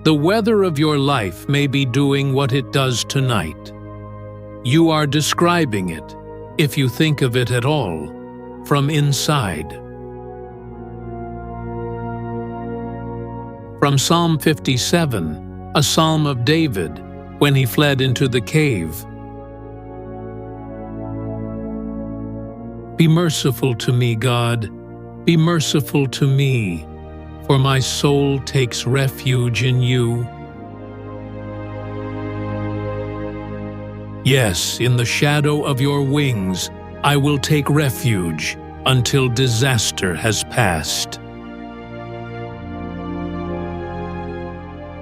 The weather of your life may be doing what it does tonight. You are describing it, if you think of it at all, from inside. From Psalm 57, a psalm of David, when he fled into the cave. Be merciful to me, God, be merciful to me, for my soul takes refuge in you. Yes, in the shadow of your wings, I will take refuge until disaster has passed.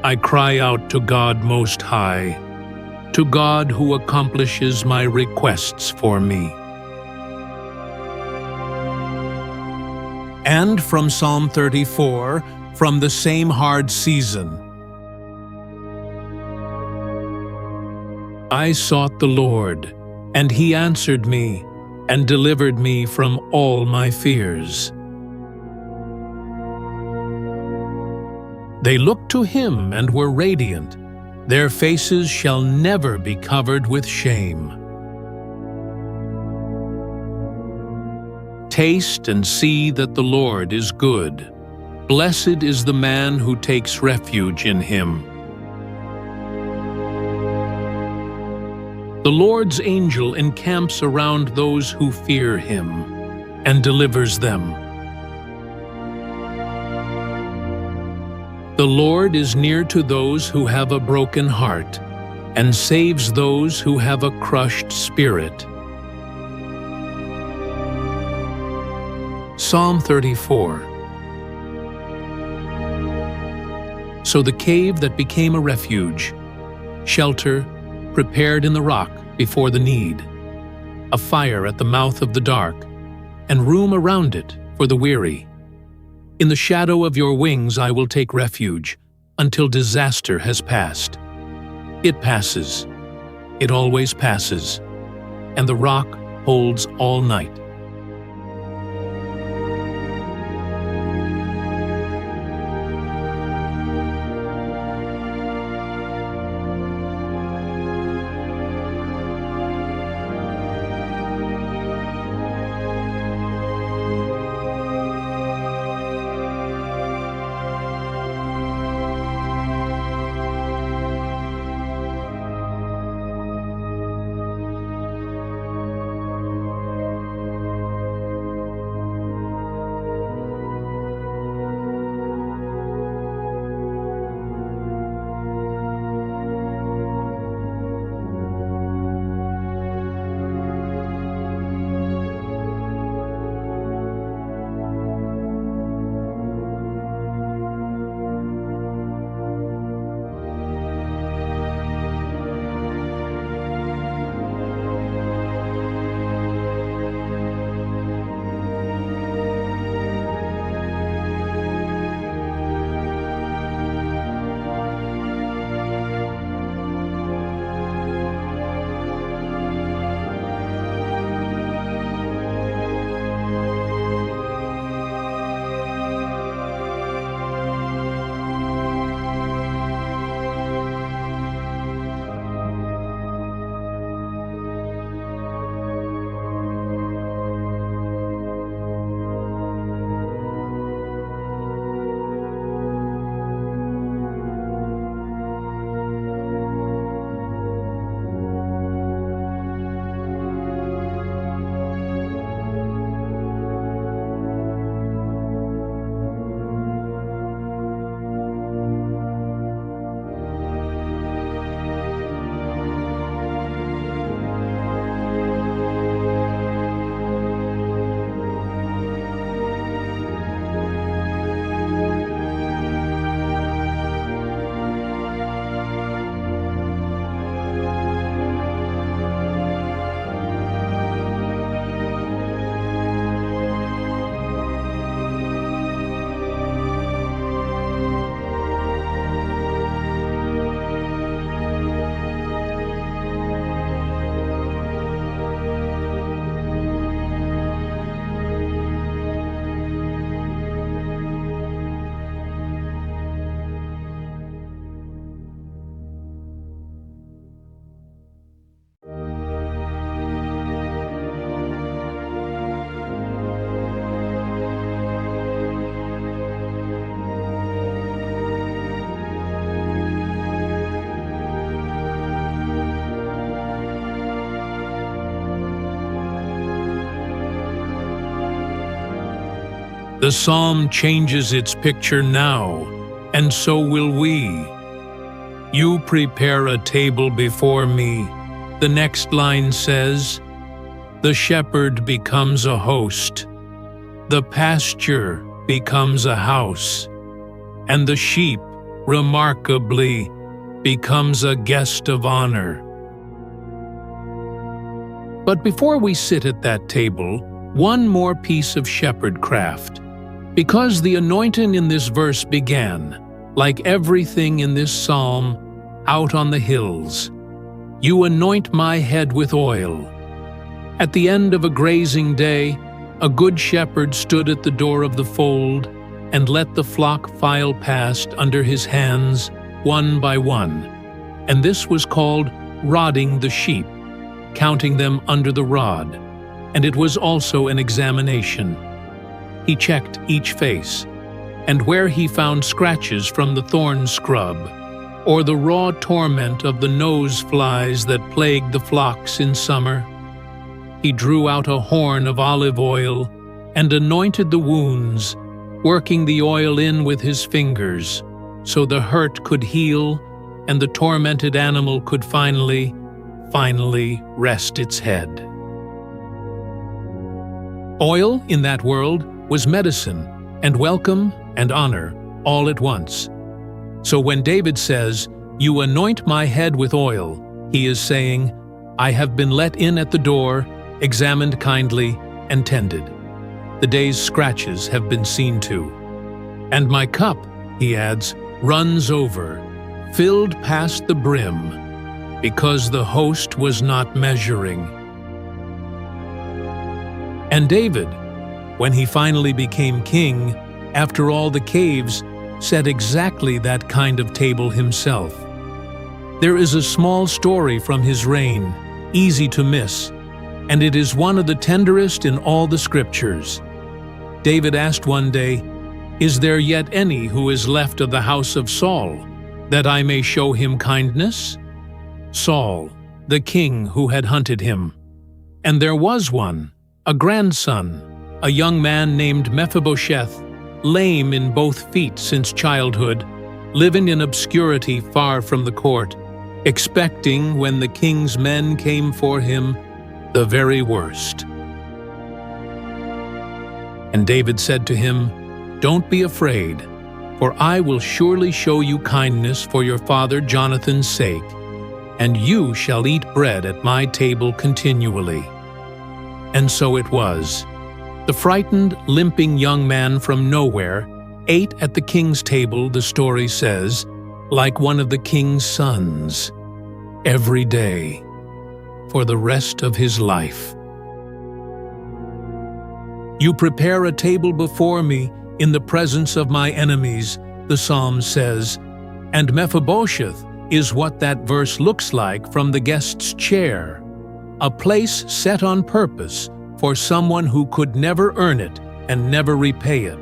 I cry out to God Most High, to God who accomplishes my requests for me. And from Psalm 34, from the same hard season. I sought the Lord, and He answered me, and delivered me from all my fears. They looked to Him and were radiant. Their faces shall never be covered with shame. Taste and see that the Lord is good. Blessed is the man who takes refuge in Him. The Lord's angel encamps around those who fear Him and delivers them. The Lord is near to those who have a broken heart and saves those who have a crushed spirit. Psalm 34. So the cave that became a refuge, shelter prepared in the rock before the need, a fire at the mouth of the dark, and room around it for the weary. In the shadow of your wings I will take refuge until disaster has passed. It passes. It always passes. And the rock holds all night. The psalm changes its picture now, and so will we. You prepare a table before me. The next line says, the shepherd becomes a host, the pasture becomes a house, and the sheep, remarkably, becomes a guest of honor. But before we sit at that table, one more piece of shepherd craft. Because the anointing in this verse began, like everything in this psalm, out on the hills. You anoint my head with oil. At the end of a grazing day, a good shepherd stood at the door of the fold and let the flock file past under his hands, one by one. And this was called rodding the sheep, counting them under the rod, and it was also an examination. He checked each face, and where he found scratches from the thorn scrub, or the raw torment of the nose flies that plagued the flocks in summer, he drew out a horn of olive oil and anointed the wounds, working the oil in with his fingers, so the hurt could heal and the tormented animal could finally rest its head. Oil in that world was medicine and welcome and honor all at once. So when David says, "You anoint my head with oil," he is saying, "I have been let in at the door, examined kindly, and tended. The day's scratches have been seen to. And my cup," he adds, "runs over, filled past the brim, because the host was not measuring." And David, when he finally became king, after all the caves, set exactly that kind of table himself. There is a small story from his reign, easy to miss, and it is one of the tenderest in all the scriptures. David asked one day, "Is there yet any who is left of the house of Saul, that I may show him kindness?" Saul, the king who had hunted him. And there was one, a grandson, a young man named Mephibosheth, lame in both feet since childhood, living in obscurity far from the court, expecting, when the king's men came for him, the very worst. And David said to him, "Don't be afraid, for I will surely show you kindness for your father Jonathan's sake, and you shall eat bread at my table continually." And so it was. The frightened, limping young man from nowhere ate at the king's table, the story says, like one of the king's sons, every day, for the rest of his life. You prepare a table before me in the presence of my enemies, the psalm says, and Mephibosheth is what that verse looks like from the guest's chair, a place set on purpose for someone who could never earn it and never repay it,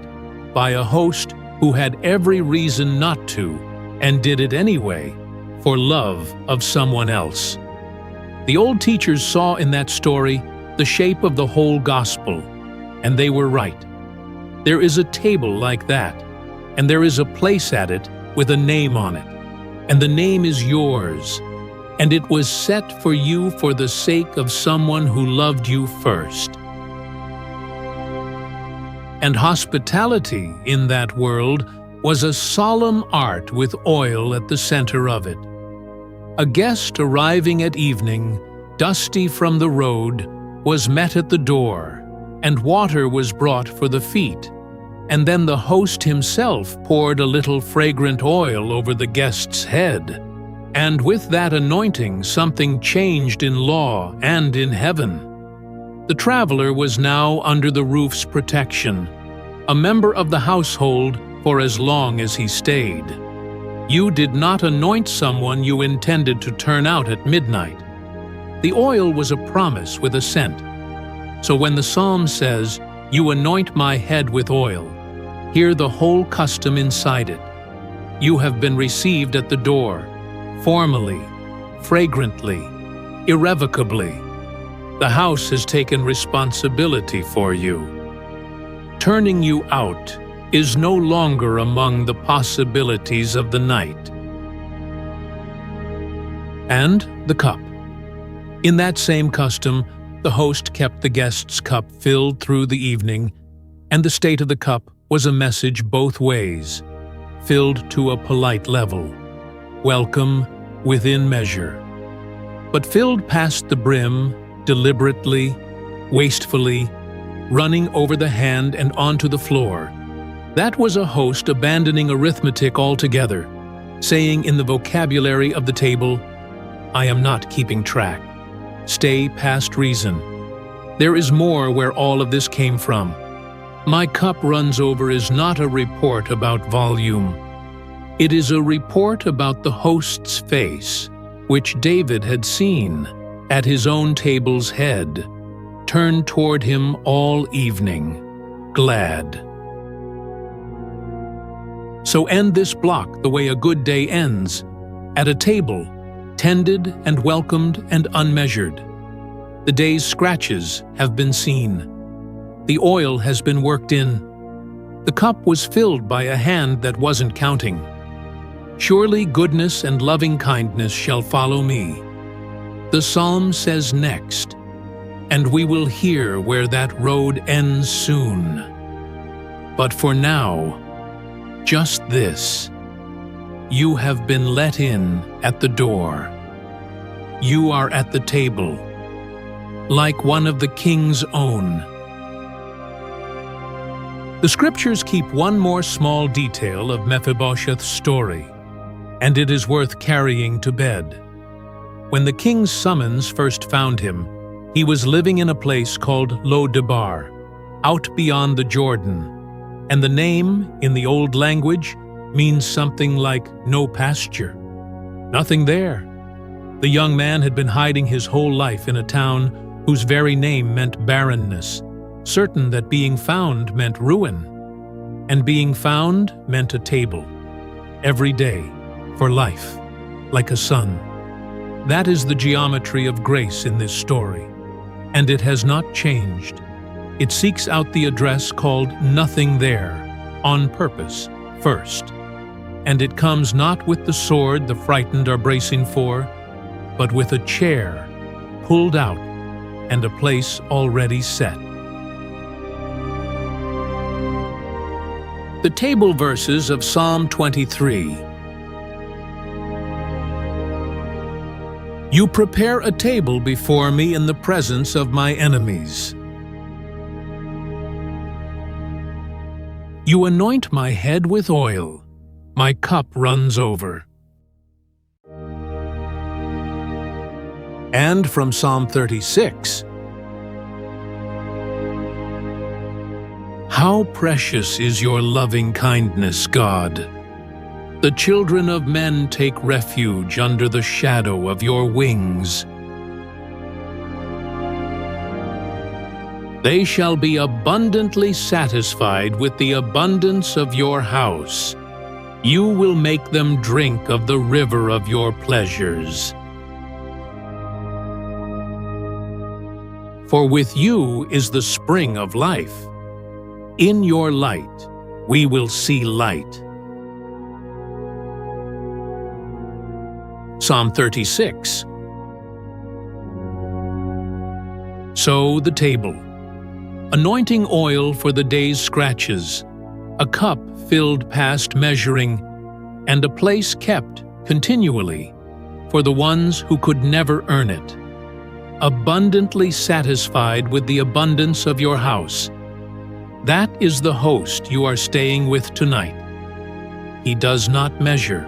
by a host who had every reason not to, and did it anyway, for love of someone else. The old teachers saw in that story the shape of the whole gospel, and they were right. There is a table like that, and there is a place at it with a name on it, and the name is yours, and it was set for you for the sake of someone who loved you first. And hospitality in that world was a solemn art with oil at the center of it. A guest arriving at evening, dusty from the road, was met at the door, and water was brought for the feet, and then the host himself poured a little fragrant oil over the guest's head. And with that anointing, something changed in law and in heaven. The traveler was now under the roof's protection, a member of the household for as long as he stayed. You did not anoint someone you intended to turn out at midnight. The oil was a promise with a scent. So when the psalm says, "You anoint my head with oil," hear the whole custom inside it. You have been received at the door, formally, fragrantly, irrevocably. The house has taken responsibility for you. Turning you out is no longer among the possibilities of the night. And the cup. In that same custom, the host kept the guest's cup filled through the evening, and the state of the cup was a message both ways, filled to a polite level, welcome within measure. But filled past the brim, deliberately, wastefully, running over the hand and onto the floor, that was a host abandoning arithmetic altogether, saying in the vocabulary of the table, I am not keeping track. Stay past reason. There is more where all of this came from. My cup runs over is not a report about volume. It is a report about the host's face, which David had seen at his own table's head, turned toward him all evening, glad. So end this block the way a good day ends, at a table, tended and welcomed and unmeasured. The day's scratches have been seen. The oil has been worked in. The cup was filled by a hand that wasn't counting. Surely goodness and loving kindness shall follow me. The psalm says next, and we will hear where that road ends soon. But for now, just this. You have been let in at the door. You are at the table, like one of the king's own. The scriptures keep one more small detail of Mephibosheth's story, and it is worth carrying to bed. When the king's summons first found him, he was living in a place called Lo-Debar, out beyond the Jordan, and the name, in the old language, means something like no pasture. Nothing there. The young man had been hiding his whole life in a town whose very name meant barrenness, certain that being found meant ruin, and being found meant a table, every day, for life, like a son. That is the geometry of grace in this story, and it has not changed. It seeks out the address called nothing there, on purpose, first. And it comes not with the sword the frightened are bracing for, but with a chair pulled out and a place already set. The table verses of Psalm 23. You prepare a table before me in the presence of my enemies. You anoint my head with oil. My cup runs over. And from Psalm 36. How precious is your loving kindness, God! The children of men take refuge under the shadow of your wings. They shall be abundantly satisfied with the abundance of your house. You will make them drink of the river of your pleasures. For with you is the spring of life. In your light we will see light. Psalm 36. So the table. Anointing oil for the day's scratches, a cup filled past measuring, and a place kept continually for the ones who could never earn it. Abundantly satisfied with the abundance of your house. That is the host you are staying with tonight. He does not measure.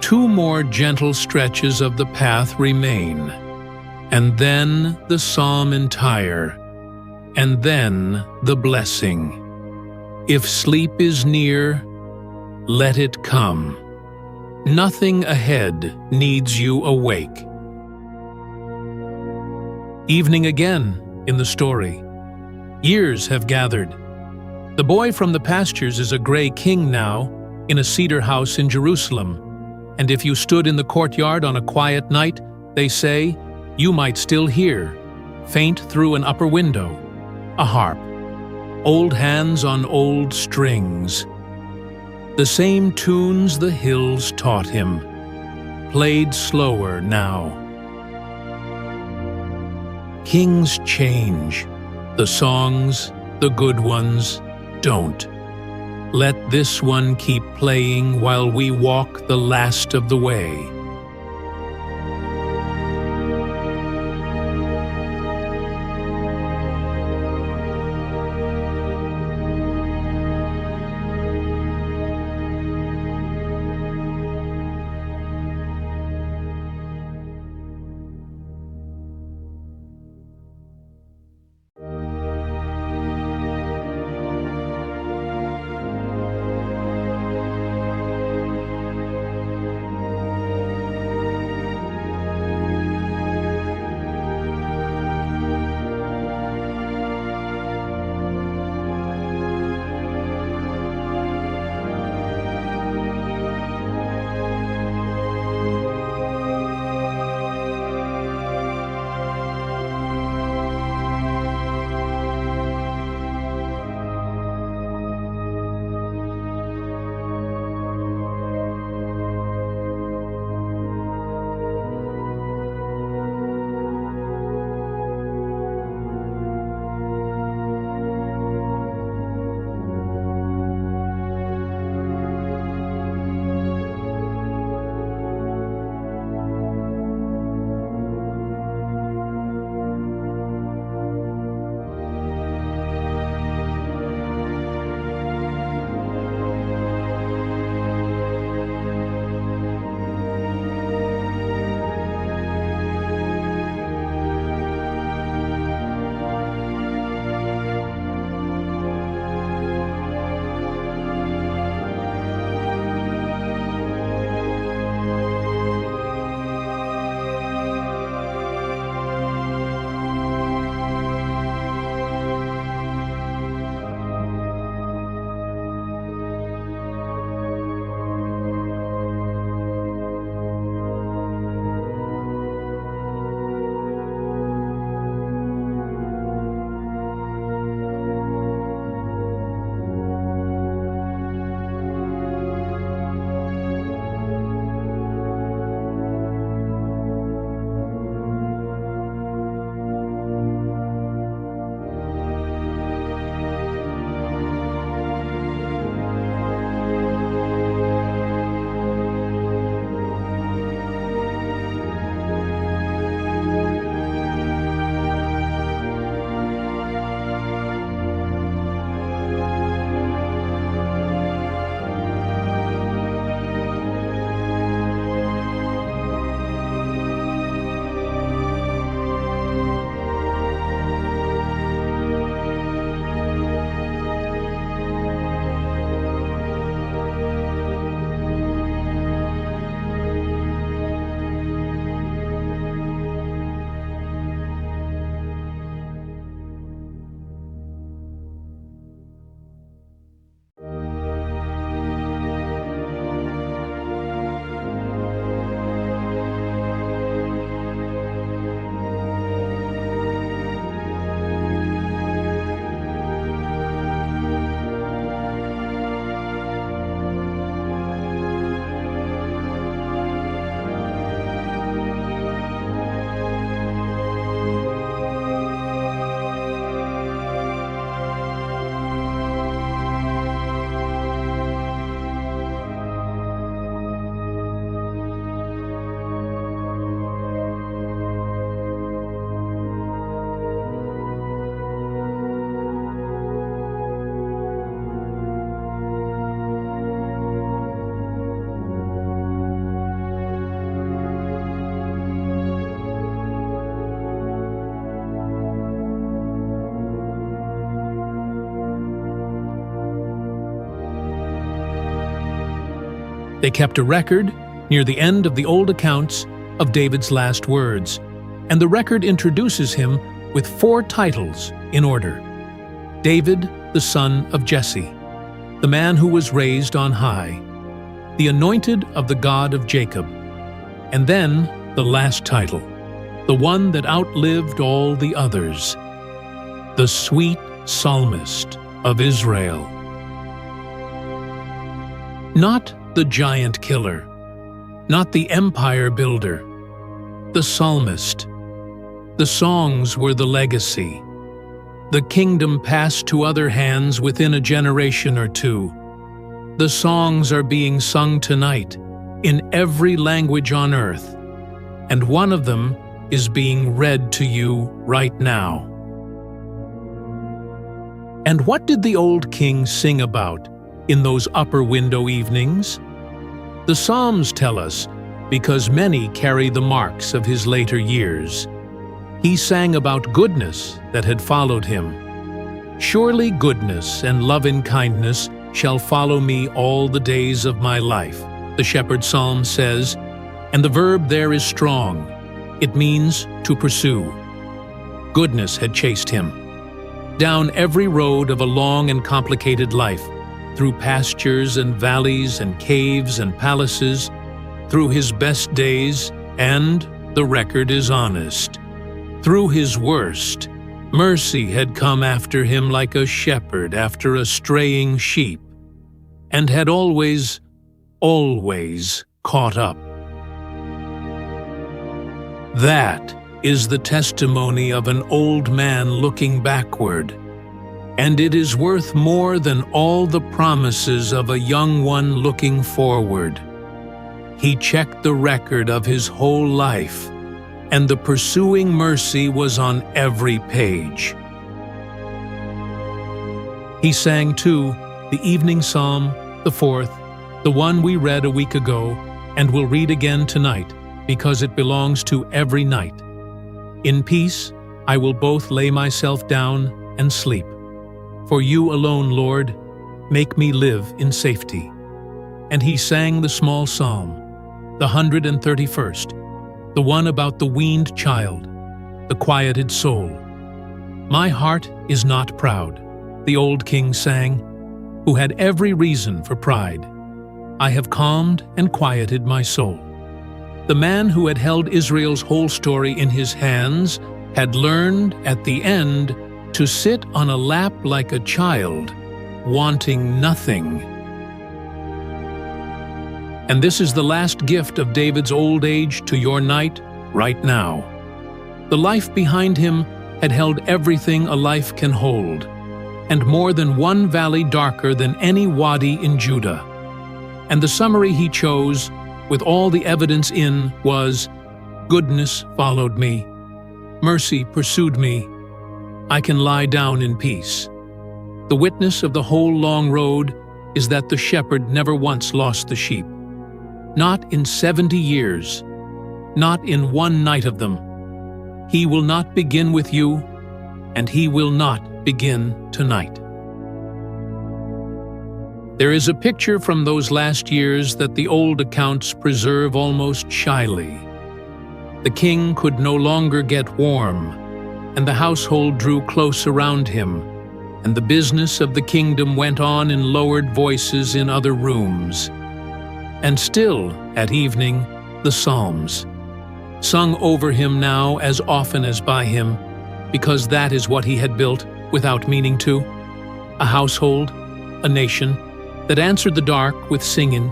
2 more gentle stretches of the path remain, and then the psalm entire, and then the blessing. If sleep is near, let it come. Nothing ahead needs you awake. Evening again in the story. Years have gathered. The boy from the pastures is a gray king now, in a cedar house in Jerusalem. And if you stood in the courtyard on a quiet night, they say, you might still hear, faint through an upper window, a harp, old hands on old strings. The same tunes the hills taught him, played slower now. Kings change, the songs, the good ones, don't. Let this one keep playing while we walk the last of the way. They kept a record, near the end of the old accounts, of David's last words, and the record introduces him with 4 titles in order. David, the son of Jesse, the man who was raised on high, the anointed of the God of Jacob, and then the last title, the one that outlived all the others, the sweet psalmist of Israel. Not the giant killer, not the empire builder, the psalmist. The songs were the legacy. The kingdom passed to other hands within a generation or two. The songs are being sung tonight in every language on earth, and one of them is being read to you right now. And what did the old king sing about in those upper window evenings? The Psalms tell us, because many carry the marks of his later years. He sang about goodness that had followed him. Surely goodness and loving-kindness shall follow me all the days of my life, the Shepherd Psalm says, and the verb there is strong. It means to pursue. Goodness had chased him down every road of a long and complicated life, through pastures and valleys and caves and palaces, through his best days, and, the record is honest, through his worst. Mercy had come after him like a shepherd after a straying sheep, and had always caught up. That is the testimony of an old man looking backward, and it is worth more than all the promises of a young one looking forward. He checked the record of his whole life, and the pursuing mercy was on every page. He sang, too, the evening psalm, the 4th, the one we read a week ago and will read again tonight, because it belongs to every night. In peace I will both lay myself down and sleep. For you alone, Lord, make me live in safety. And he sang the small psalm, the 131st, the one about the weaned child, the quieted soul. My heart is not proud, the old king sang, who had every reason for pride. I have calmed and quieted my soul. The man who had held Israel's whole story in his hands had learned, at the end, to sit on a lap like a child, wanting nothing. And this is the last gift of David's old age to your night, right now. The life behind him had held everything a life can hold, and more than one valley darker than any wadi in Judah. And the summary he chose, with all the evidence in, was, goodness followed me, mercy pursued me, I can lie down in peace. The witness of the whole long road is that the shepherd never once lost the sheep. Not in 70 years, not in one night of them. He will not begin with you, and he will not begin tonight. There is a picture from those last years that the old accounts preserve almost shyly. The king could no longer get warm, and the household drew close around him, and the business of the kingdom went on in lowered voices in other rooms. And still, at evening, the Psalms, sung over him now as often as by him, because that is what he had built without meaning to, a household, a nation, that answered the dark with singing,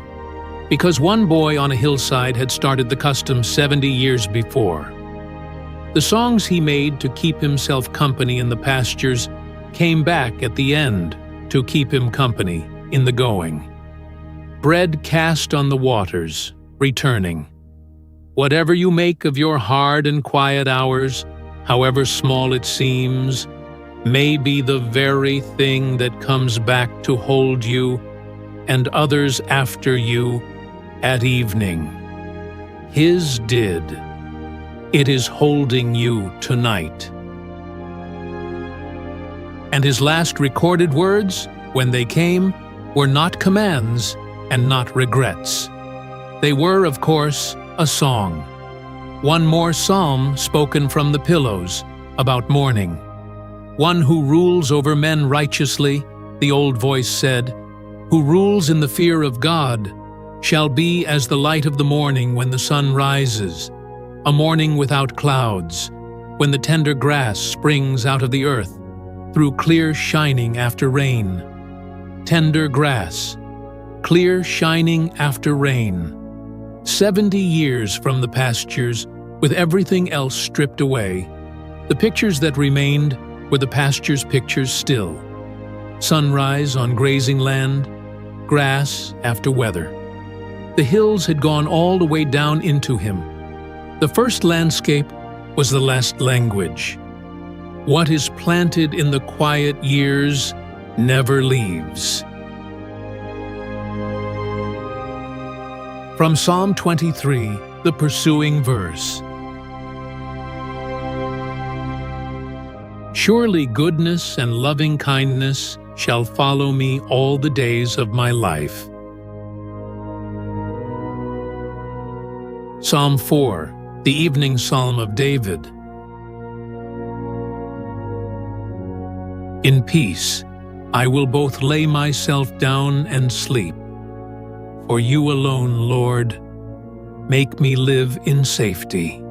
because one boy on a hillside had started the custom 70 years before. The songs he made to keep himself company in the pastures came back at the end to keep him company in the going. Bread cast on the waters, returning. Whatever you make of your hard and quiet hours, however small it seems, may be the very thing that comes back to hold you and others after you at evening. His did. It is holding you tonight. And his last recorded words, when they came, were not commands and not regrets. They were, of course, a song. One more psalm spoken from the pillows, about mourning. One who rules over men righteously, the old voice said, who rules in the fear of God, shall be as the light of the morning when the sun rises, a morning without clouds, when the tender grass springs out of the earth, through clear shining after rain. Tender grass, clear shining after rain. 70 years from the pastures, with everything else stripped away. The pictures that remained were the pastures' pictures still. Sunrise on grazing land, grass after weather. The hills had gone all the way down into him. The first landscape was the last language. What is planted in the quiet years never leaves. From Psalm 23, the pursuing verse. Surely goodness and loving kindness shall follow me all the days of my life. Psalm 4, the evening psalm of David. In peace, I will both lay myself down and sleep. For you alone, Lord, make me live in safety.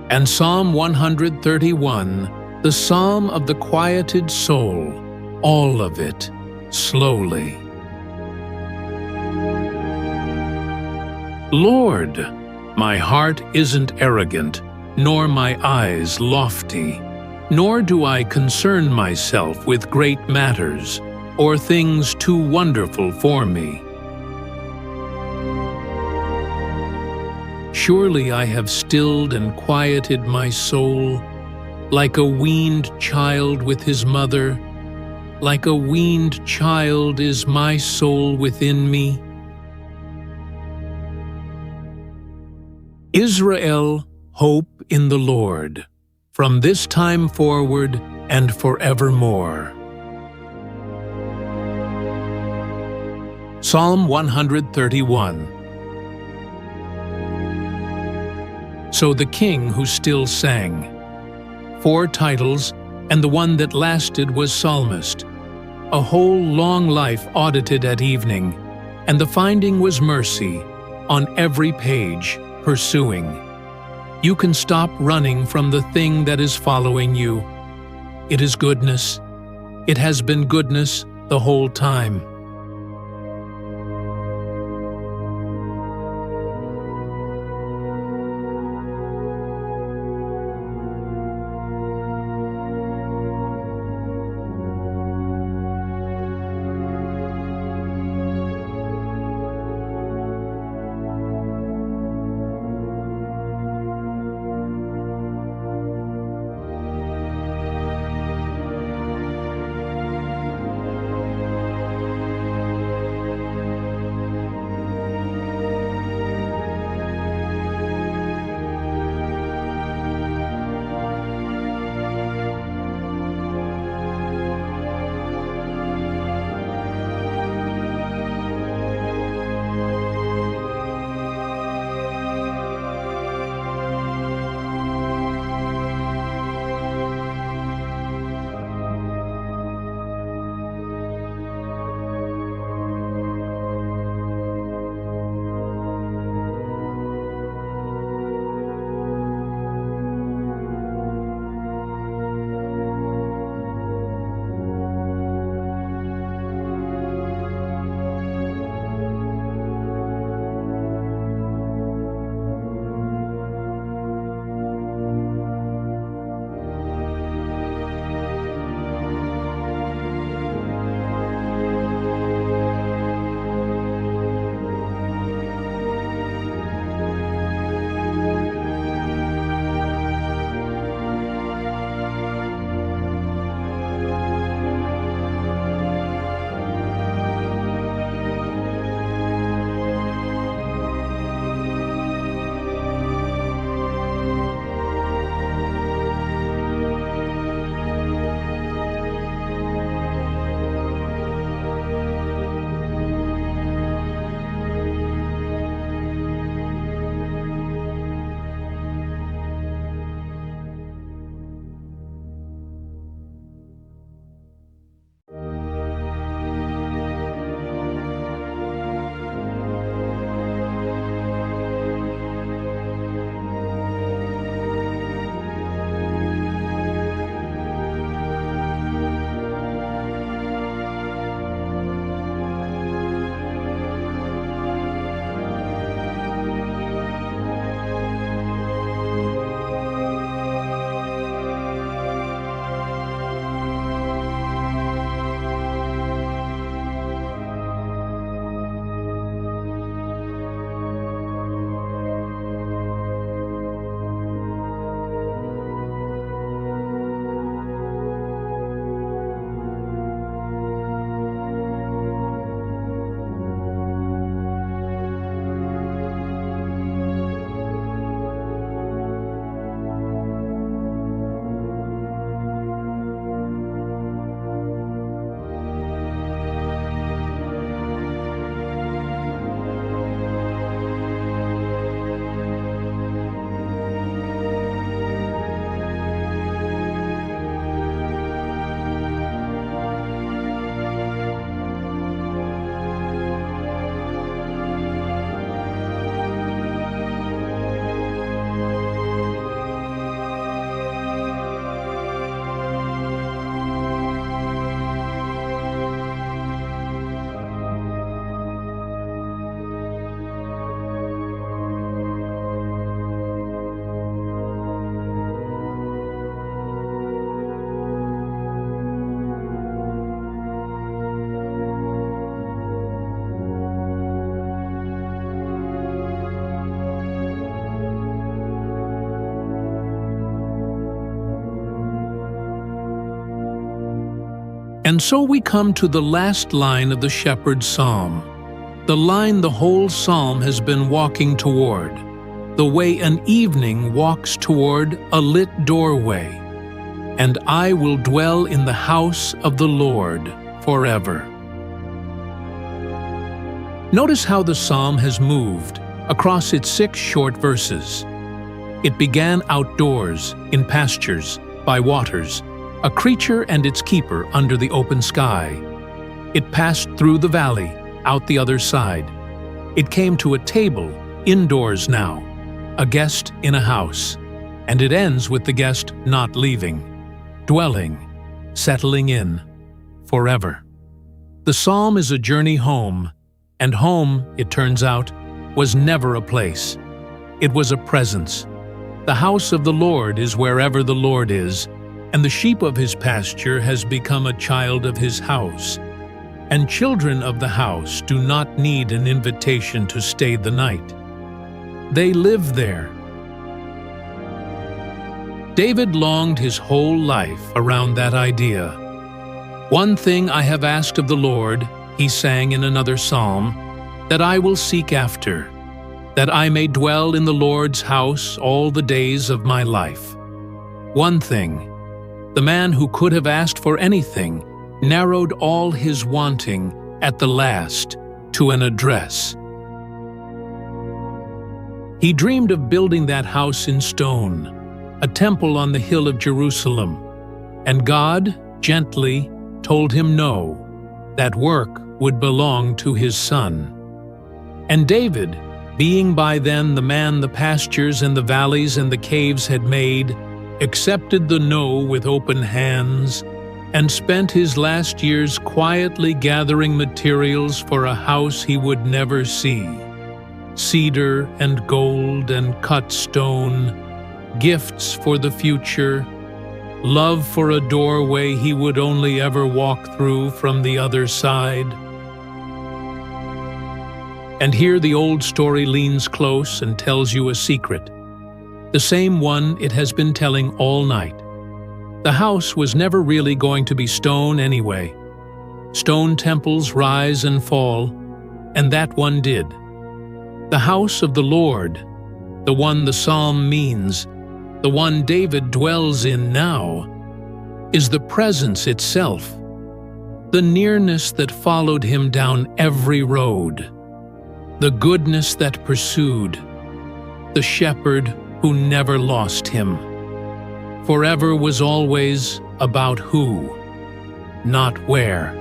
And Psalm 131, the psalm of the quieted soul, all of it, slowly. Lord, my heart isn't arrogant, nor my eyes lofty, nor do I concern myself with great matters, or things too wonderful for me. Surely I have stilled and quieted my soul, like a weaned child with his mother, like a weaned child is my soul within me. Israel, hope in the Lord, from this time forward and forevermore. Psalm 131. So the king who still sang. 4 titles, and the one that lasted was psalmist. A whole long life audited at evening, and the finding was mercy, on every page, pursuing. You can stop running from the thing that is following you. It is goodness. It has been goodness the whole time. And so we come to the last line of the shepherd's psalm, the line the whole psalm has been walking toward, the way an evening walks toward a lit doorway. And I will dwell in the house of the Lord forever. Notice how the psalm has moved across its 6 short verses. It began outdoors, in pastures, by waters, a creature and its keeper under the open sky. It passed through the valley, out the other side. It came to a table, indoors now, a guest in a house, and it ends with the guest not leaving, dwelling, settling in, forever. The psalm is a journey home, and home, it turns out, was never a place. It was a presence. The house of the Lord is wherever the Lord is, and the sheep of his pasture has become a child of his house. And children of the house do not need an invitation to stay the night. They live there. David longed his whole life around that idea. "One thing I have asked of the Lord," he sang in another psalm, "that I will seek after, that I may dwell in the Lord's house all the days of my life." One thing. The man who could have asked for anything narrowed all his wanting at the last to an address. He dreamed of building that house in stone, a temple on the hill of Jerusalem, and God, gently, told him no, that work would belong to his son. And David, being by then the man the pastures and the valleys and the caves had made, accepted the no with open hands, and spent his last years quietly gathering materials for a house he would never see. Cedar and gold and cut stone, gifts for the future, love for a doorway he would only ever walk through from the other side. And here the old story leans close and tells you a secret, the same one it has been telling all night. The house was never really going to be stone anyway. Stone temples rise and fall, and that one did. The house of the Lord, the one the psalm means, the one David dwells in now, is the presence itself, the nearness that followed him down every road, the goodness that pursued, the shepherd who never lost him. Forever was always about who, not where.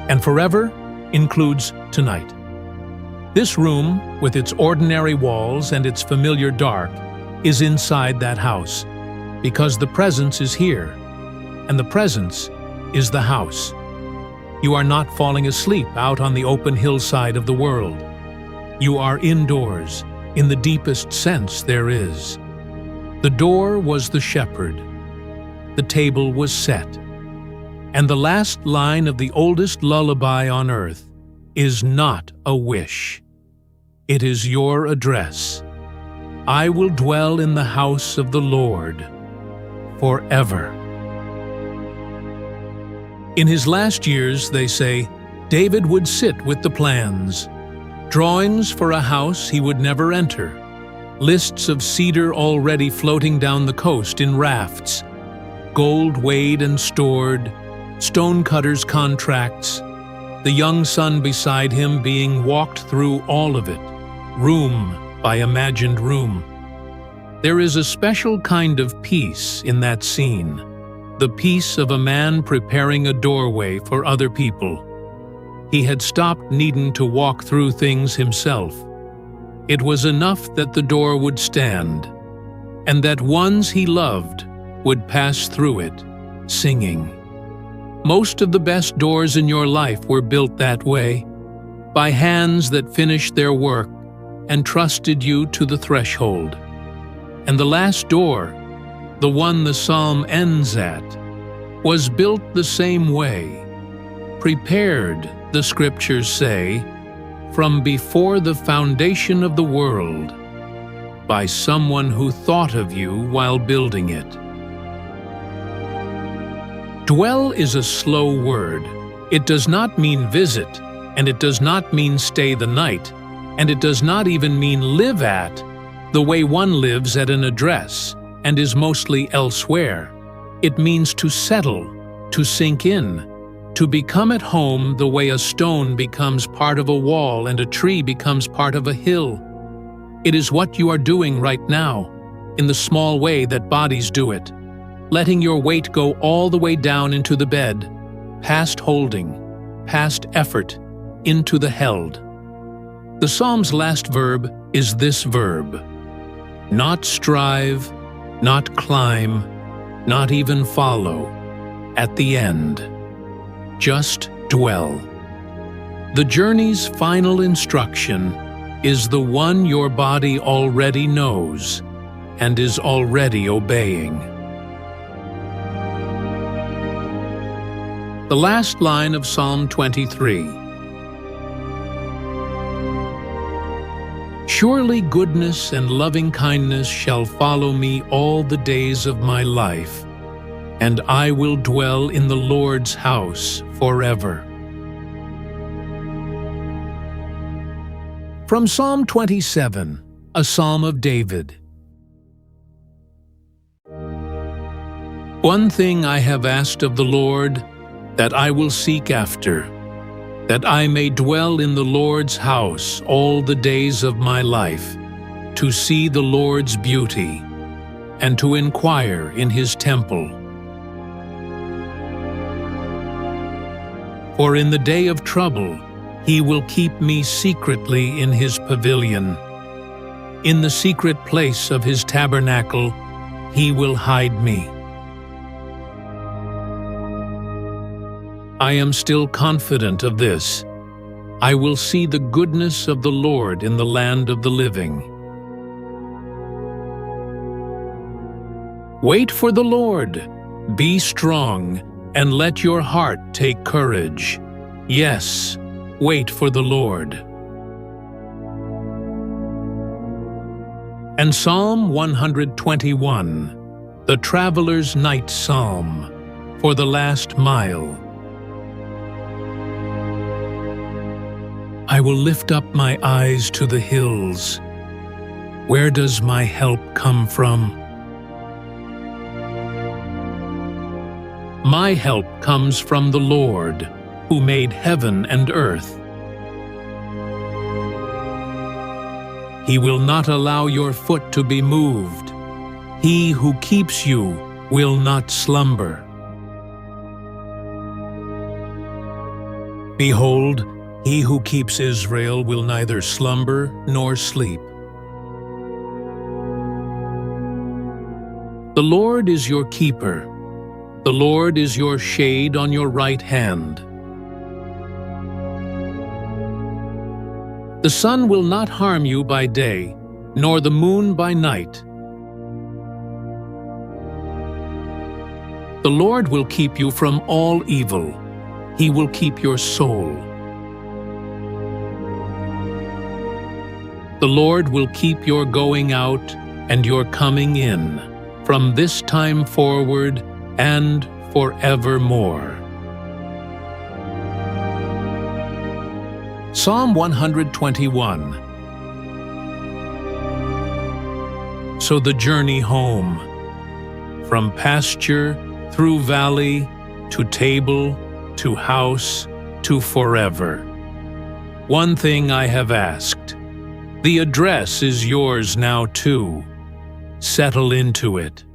And forever includes tonight. This room, with its ordinary walls and its familiar dark, is inside that house, because the presence is here, and the presence is the house. You are not falling asleep out on the open hillside of the world. You are indoors, in the deepest sense there is. The door was the shepherd. The table was set. And the last line of the oldest lullaby on earth is not a wish. It is your address. I will dwell in the house of the Lord forever. In his last years, they say, David would sit with the plans, drawings for a house he would never enter, lists of cedar already floating down the coast in rafts, gold weighed and stored, stonecutters' contracts, the young son beside him being walked through all of it, room by imagined room. There is a special kind of peace in that scene, the peace of a man preparing a doorway for other people. He had stopped needing to walk through things himself. It was enough that the door would stand, and that ones he loved would pass through it, singing. Most of the best doors in your life were built that way, by hands that finished their work and trusted you to the threshold. And the last door, the one the psalm ends at, was built the same way, prepared, the scriptures say, from before the foundation of the world, by someone who thought of you while building it. Dwell is a slow word. It does not mean visit, and it does not mean stay the night, and it does not even mean live at, the way one lives at an address, and is mostly elsewhere. It means to settle, to sink in, to become at home the way a stone becomes part of a wall and a tree becomes part of a hill. It is what you are doing right now, in the small way that bodies do it, letting your weight go all the way down into the bed, past holding, past effort, into the held. The psalm's last verb is this verb: not strive, not climb, not even follow, at the end. Just dwell. The journey's final instruction is the one your body already knows and is already obeying. The last line of Psalm 23. Surely goodness and loving kindness shall follow me all the days of my life, and I will dwell in the Lord's house forever. From Psalm 27, a psalm of David. One thing I have asked of the Lord, that I will seek after, that I may dwell in the Lord's house all the days of my life, to see the Lord's beauty, and to inquire in his temple. For in the day of trouble he will keep me secretly in his pavilion. In the secret place of his tabernacle he will hide me. I am still confident of this. I will see the goodness of the Lord in the land of the living. Wait for the Lord. Be strong, and let your heart take courage. Yes, wait for the Lord. And Psalm 121, the Traveler's Night Psalm, for the last mile. I will lift up my eyes to the hills. Where does my help come from? My help comes from the Lord, who made heaven and earth. He will not allow your foot to be moved. He who keeps you will not slumber. Behold, he who keeps Israel will neither slumber nor sleep. The Lord is your keeper. The Lord is your shade on your right hand. The sun will not harm you by day, nor the moon by night. The Lord will keep you from all evil. He will keep your soul. The Lord will keep your going out and your coming in, from this time forward and forevermore. Psalm 121. So the journey home, from pasture through valley to table to house to forever. One thing I have asked. The address is yours now too. Settle into it.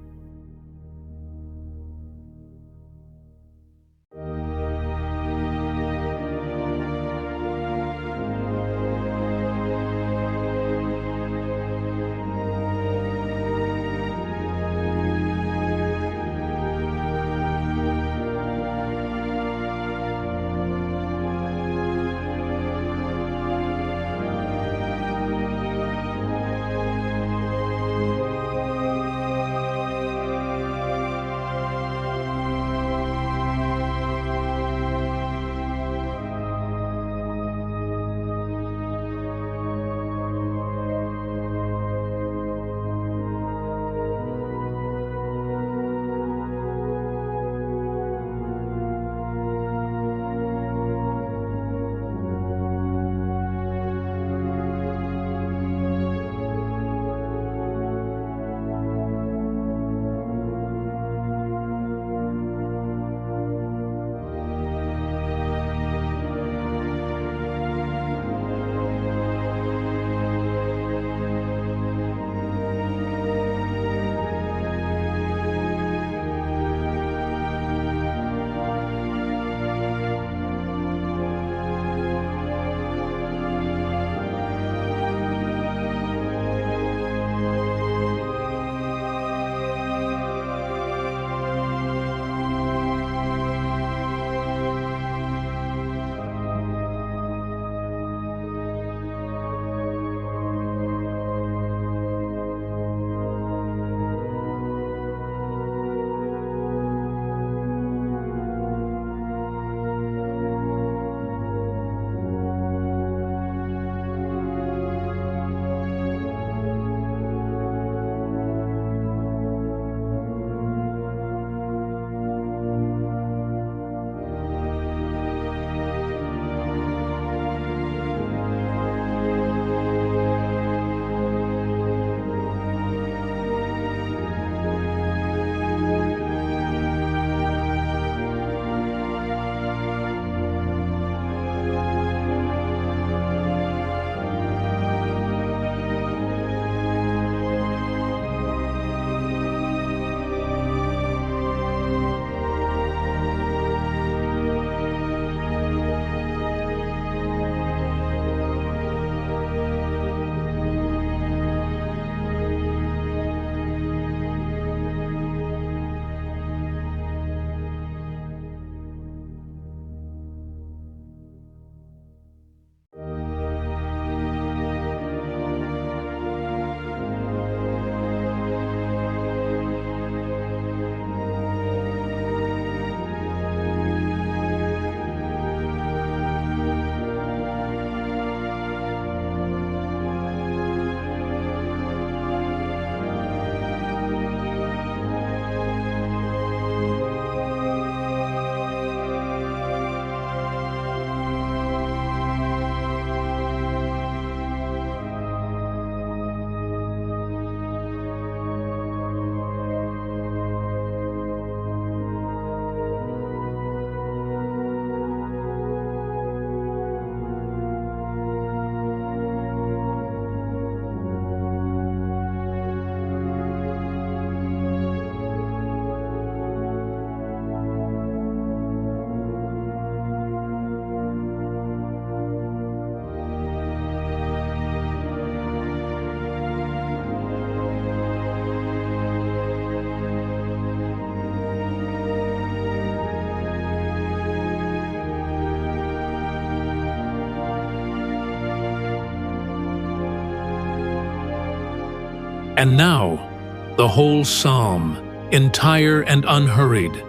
And now, the whole psalm, entire and unhurried,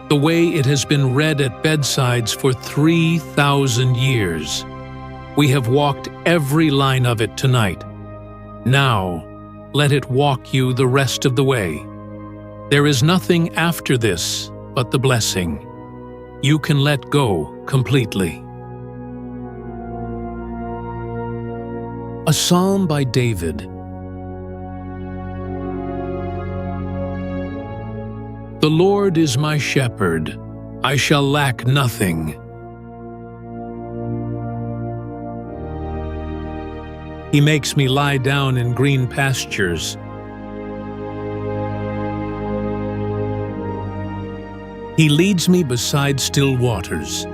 the way it has been read at bedsides for 3,000 years. We have walked every line of it tonight. Now, let it walk you the rest of the way. There is nothing after this but the blessing. You can let go completely. A Psalm by David. The Lord is my shepherd, I shall lack nothing. He makes me lie down in green pastures. He leads me beside still waters.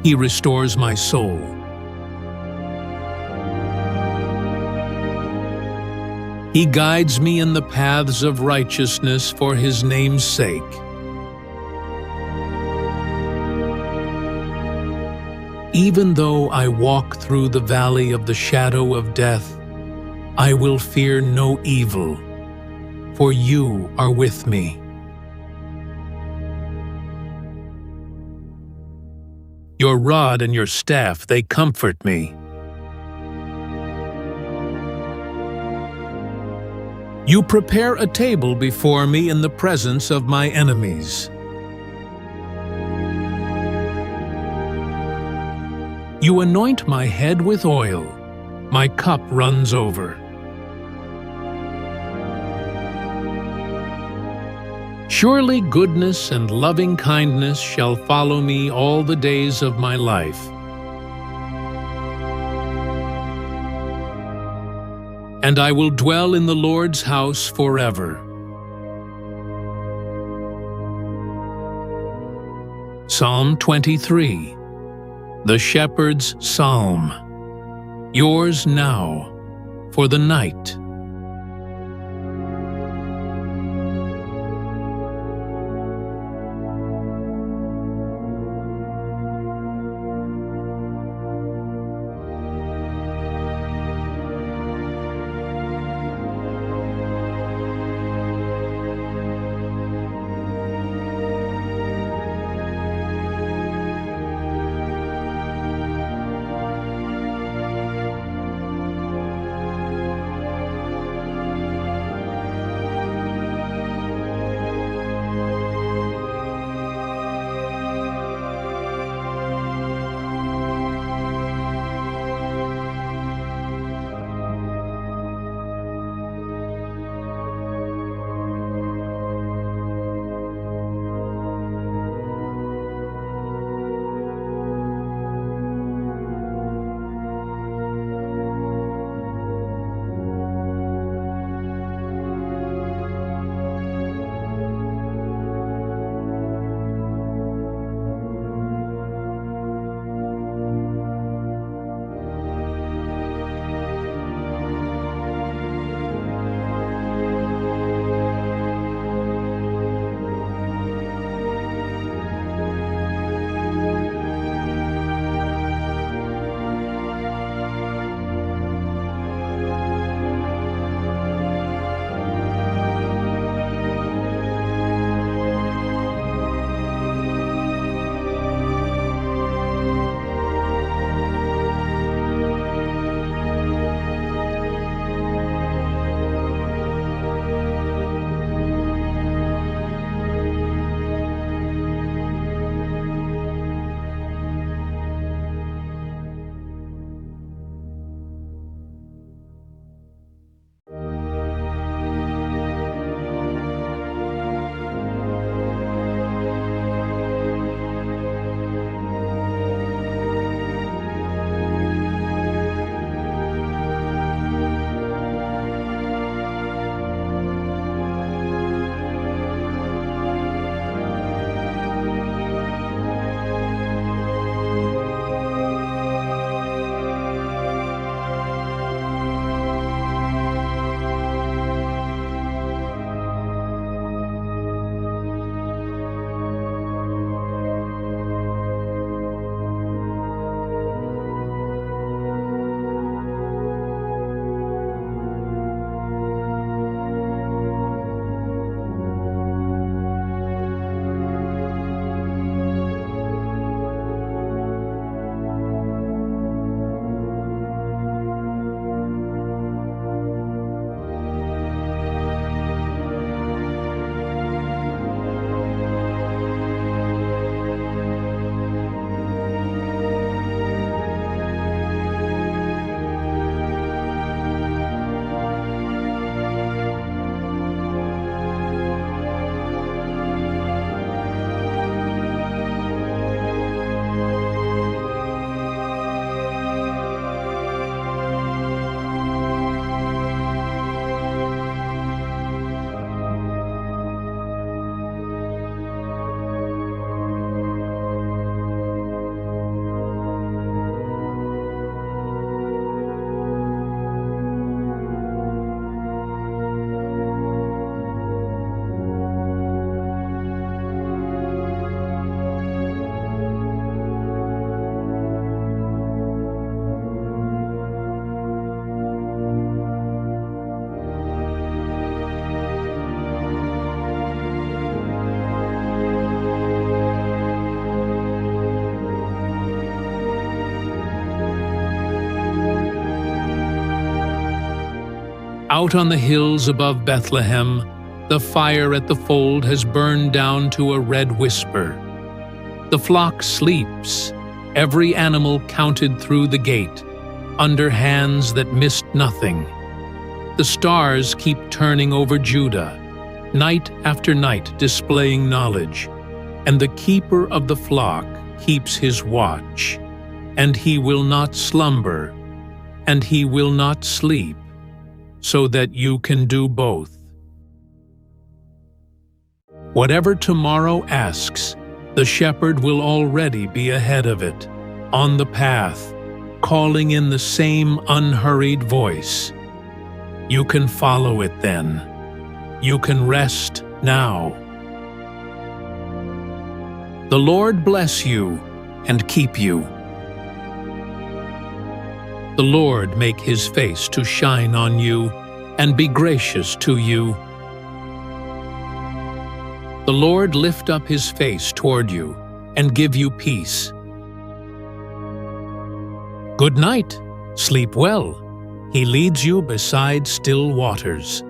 He restores my soul. He guides me in the paths of righteousness for His name's sake. Even though I walk through the valley of the shadow of death, I will fear no evil, for you are with me. Your rod and your staff, they comfort me. You prepare a table before me in the presence of my enemies. You anoint my head with oil. My cup runs over. Surely goodness and loving kindness shall follow me all the days of my life. And I will dwell in the Lord's house forever. Psalm 23. The Shepherd's Psalm. Yours now, for the night. Out on the hills above Bethlehem, the fire at the fold has burned down to a red whisper. The flock sleeps, every animal counted through the gate, under hands that missed nothing. The stars keep turning over Judah, night after night displaying knowledge, and the keeper of the flock keeps his watch, and he will not slumber, and he will not sleep, so that you can do both. Whatever tomorrow asks, the shepherd will already be ahead of it, on the path, calling in the same unhurried voice. You can follow it then. You can rest now. The Lord bless you and keep you. The Lord make his face to shine on you and be gracious to you. The Lord lift up his face toward you and give you peace. Good night. Sleep well. He leads you beside still waters.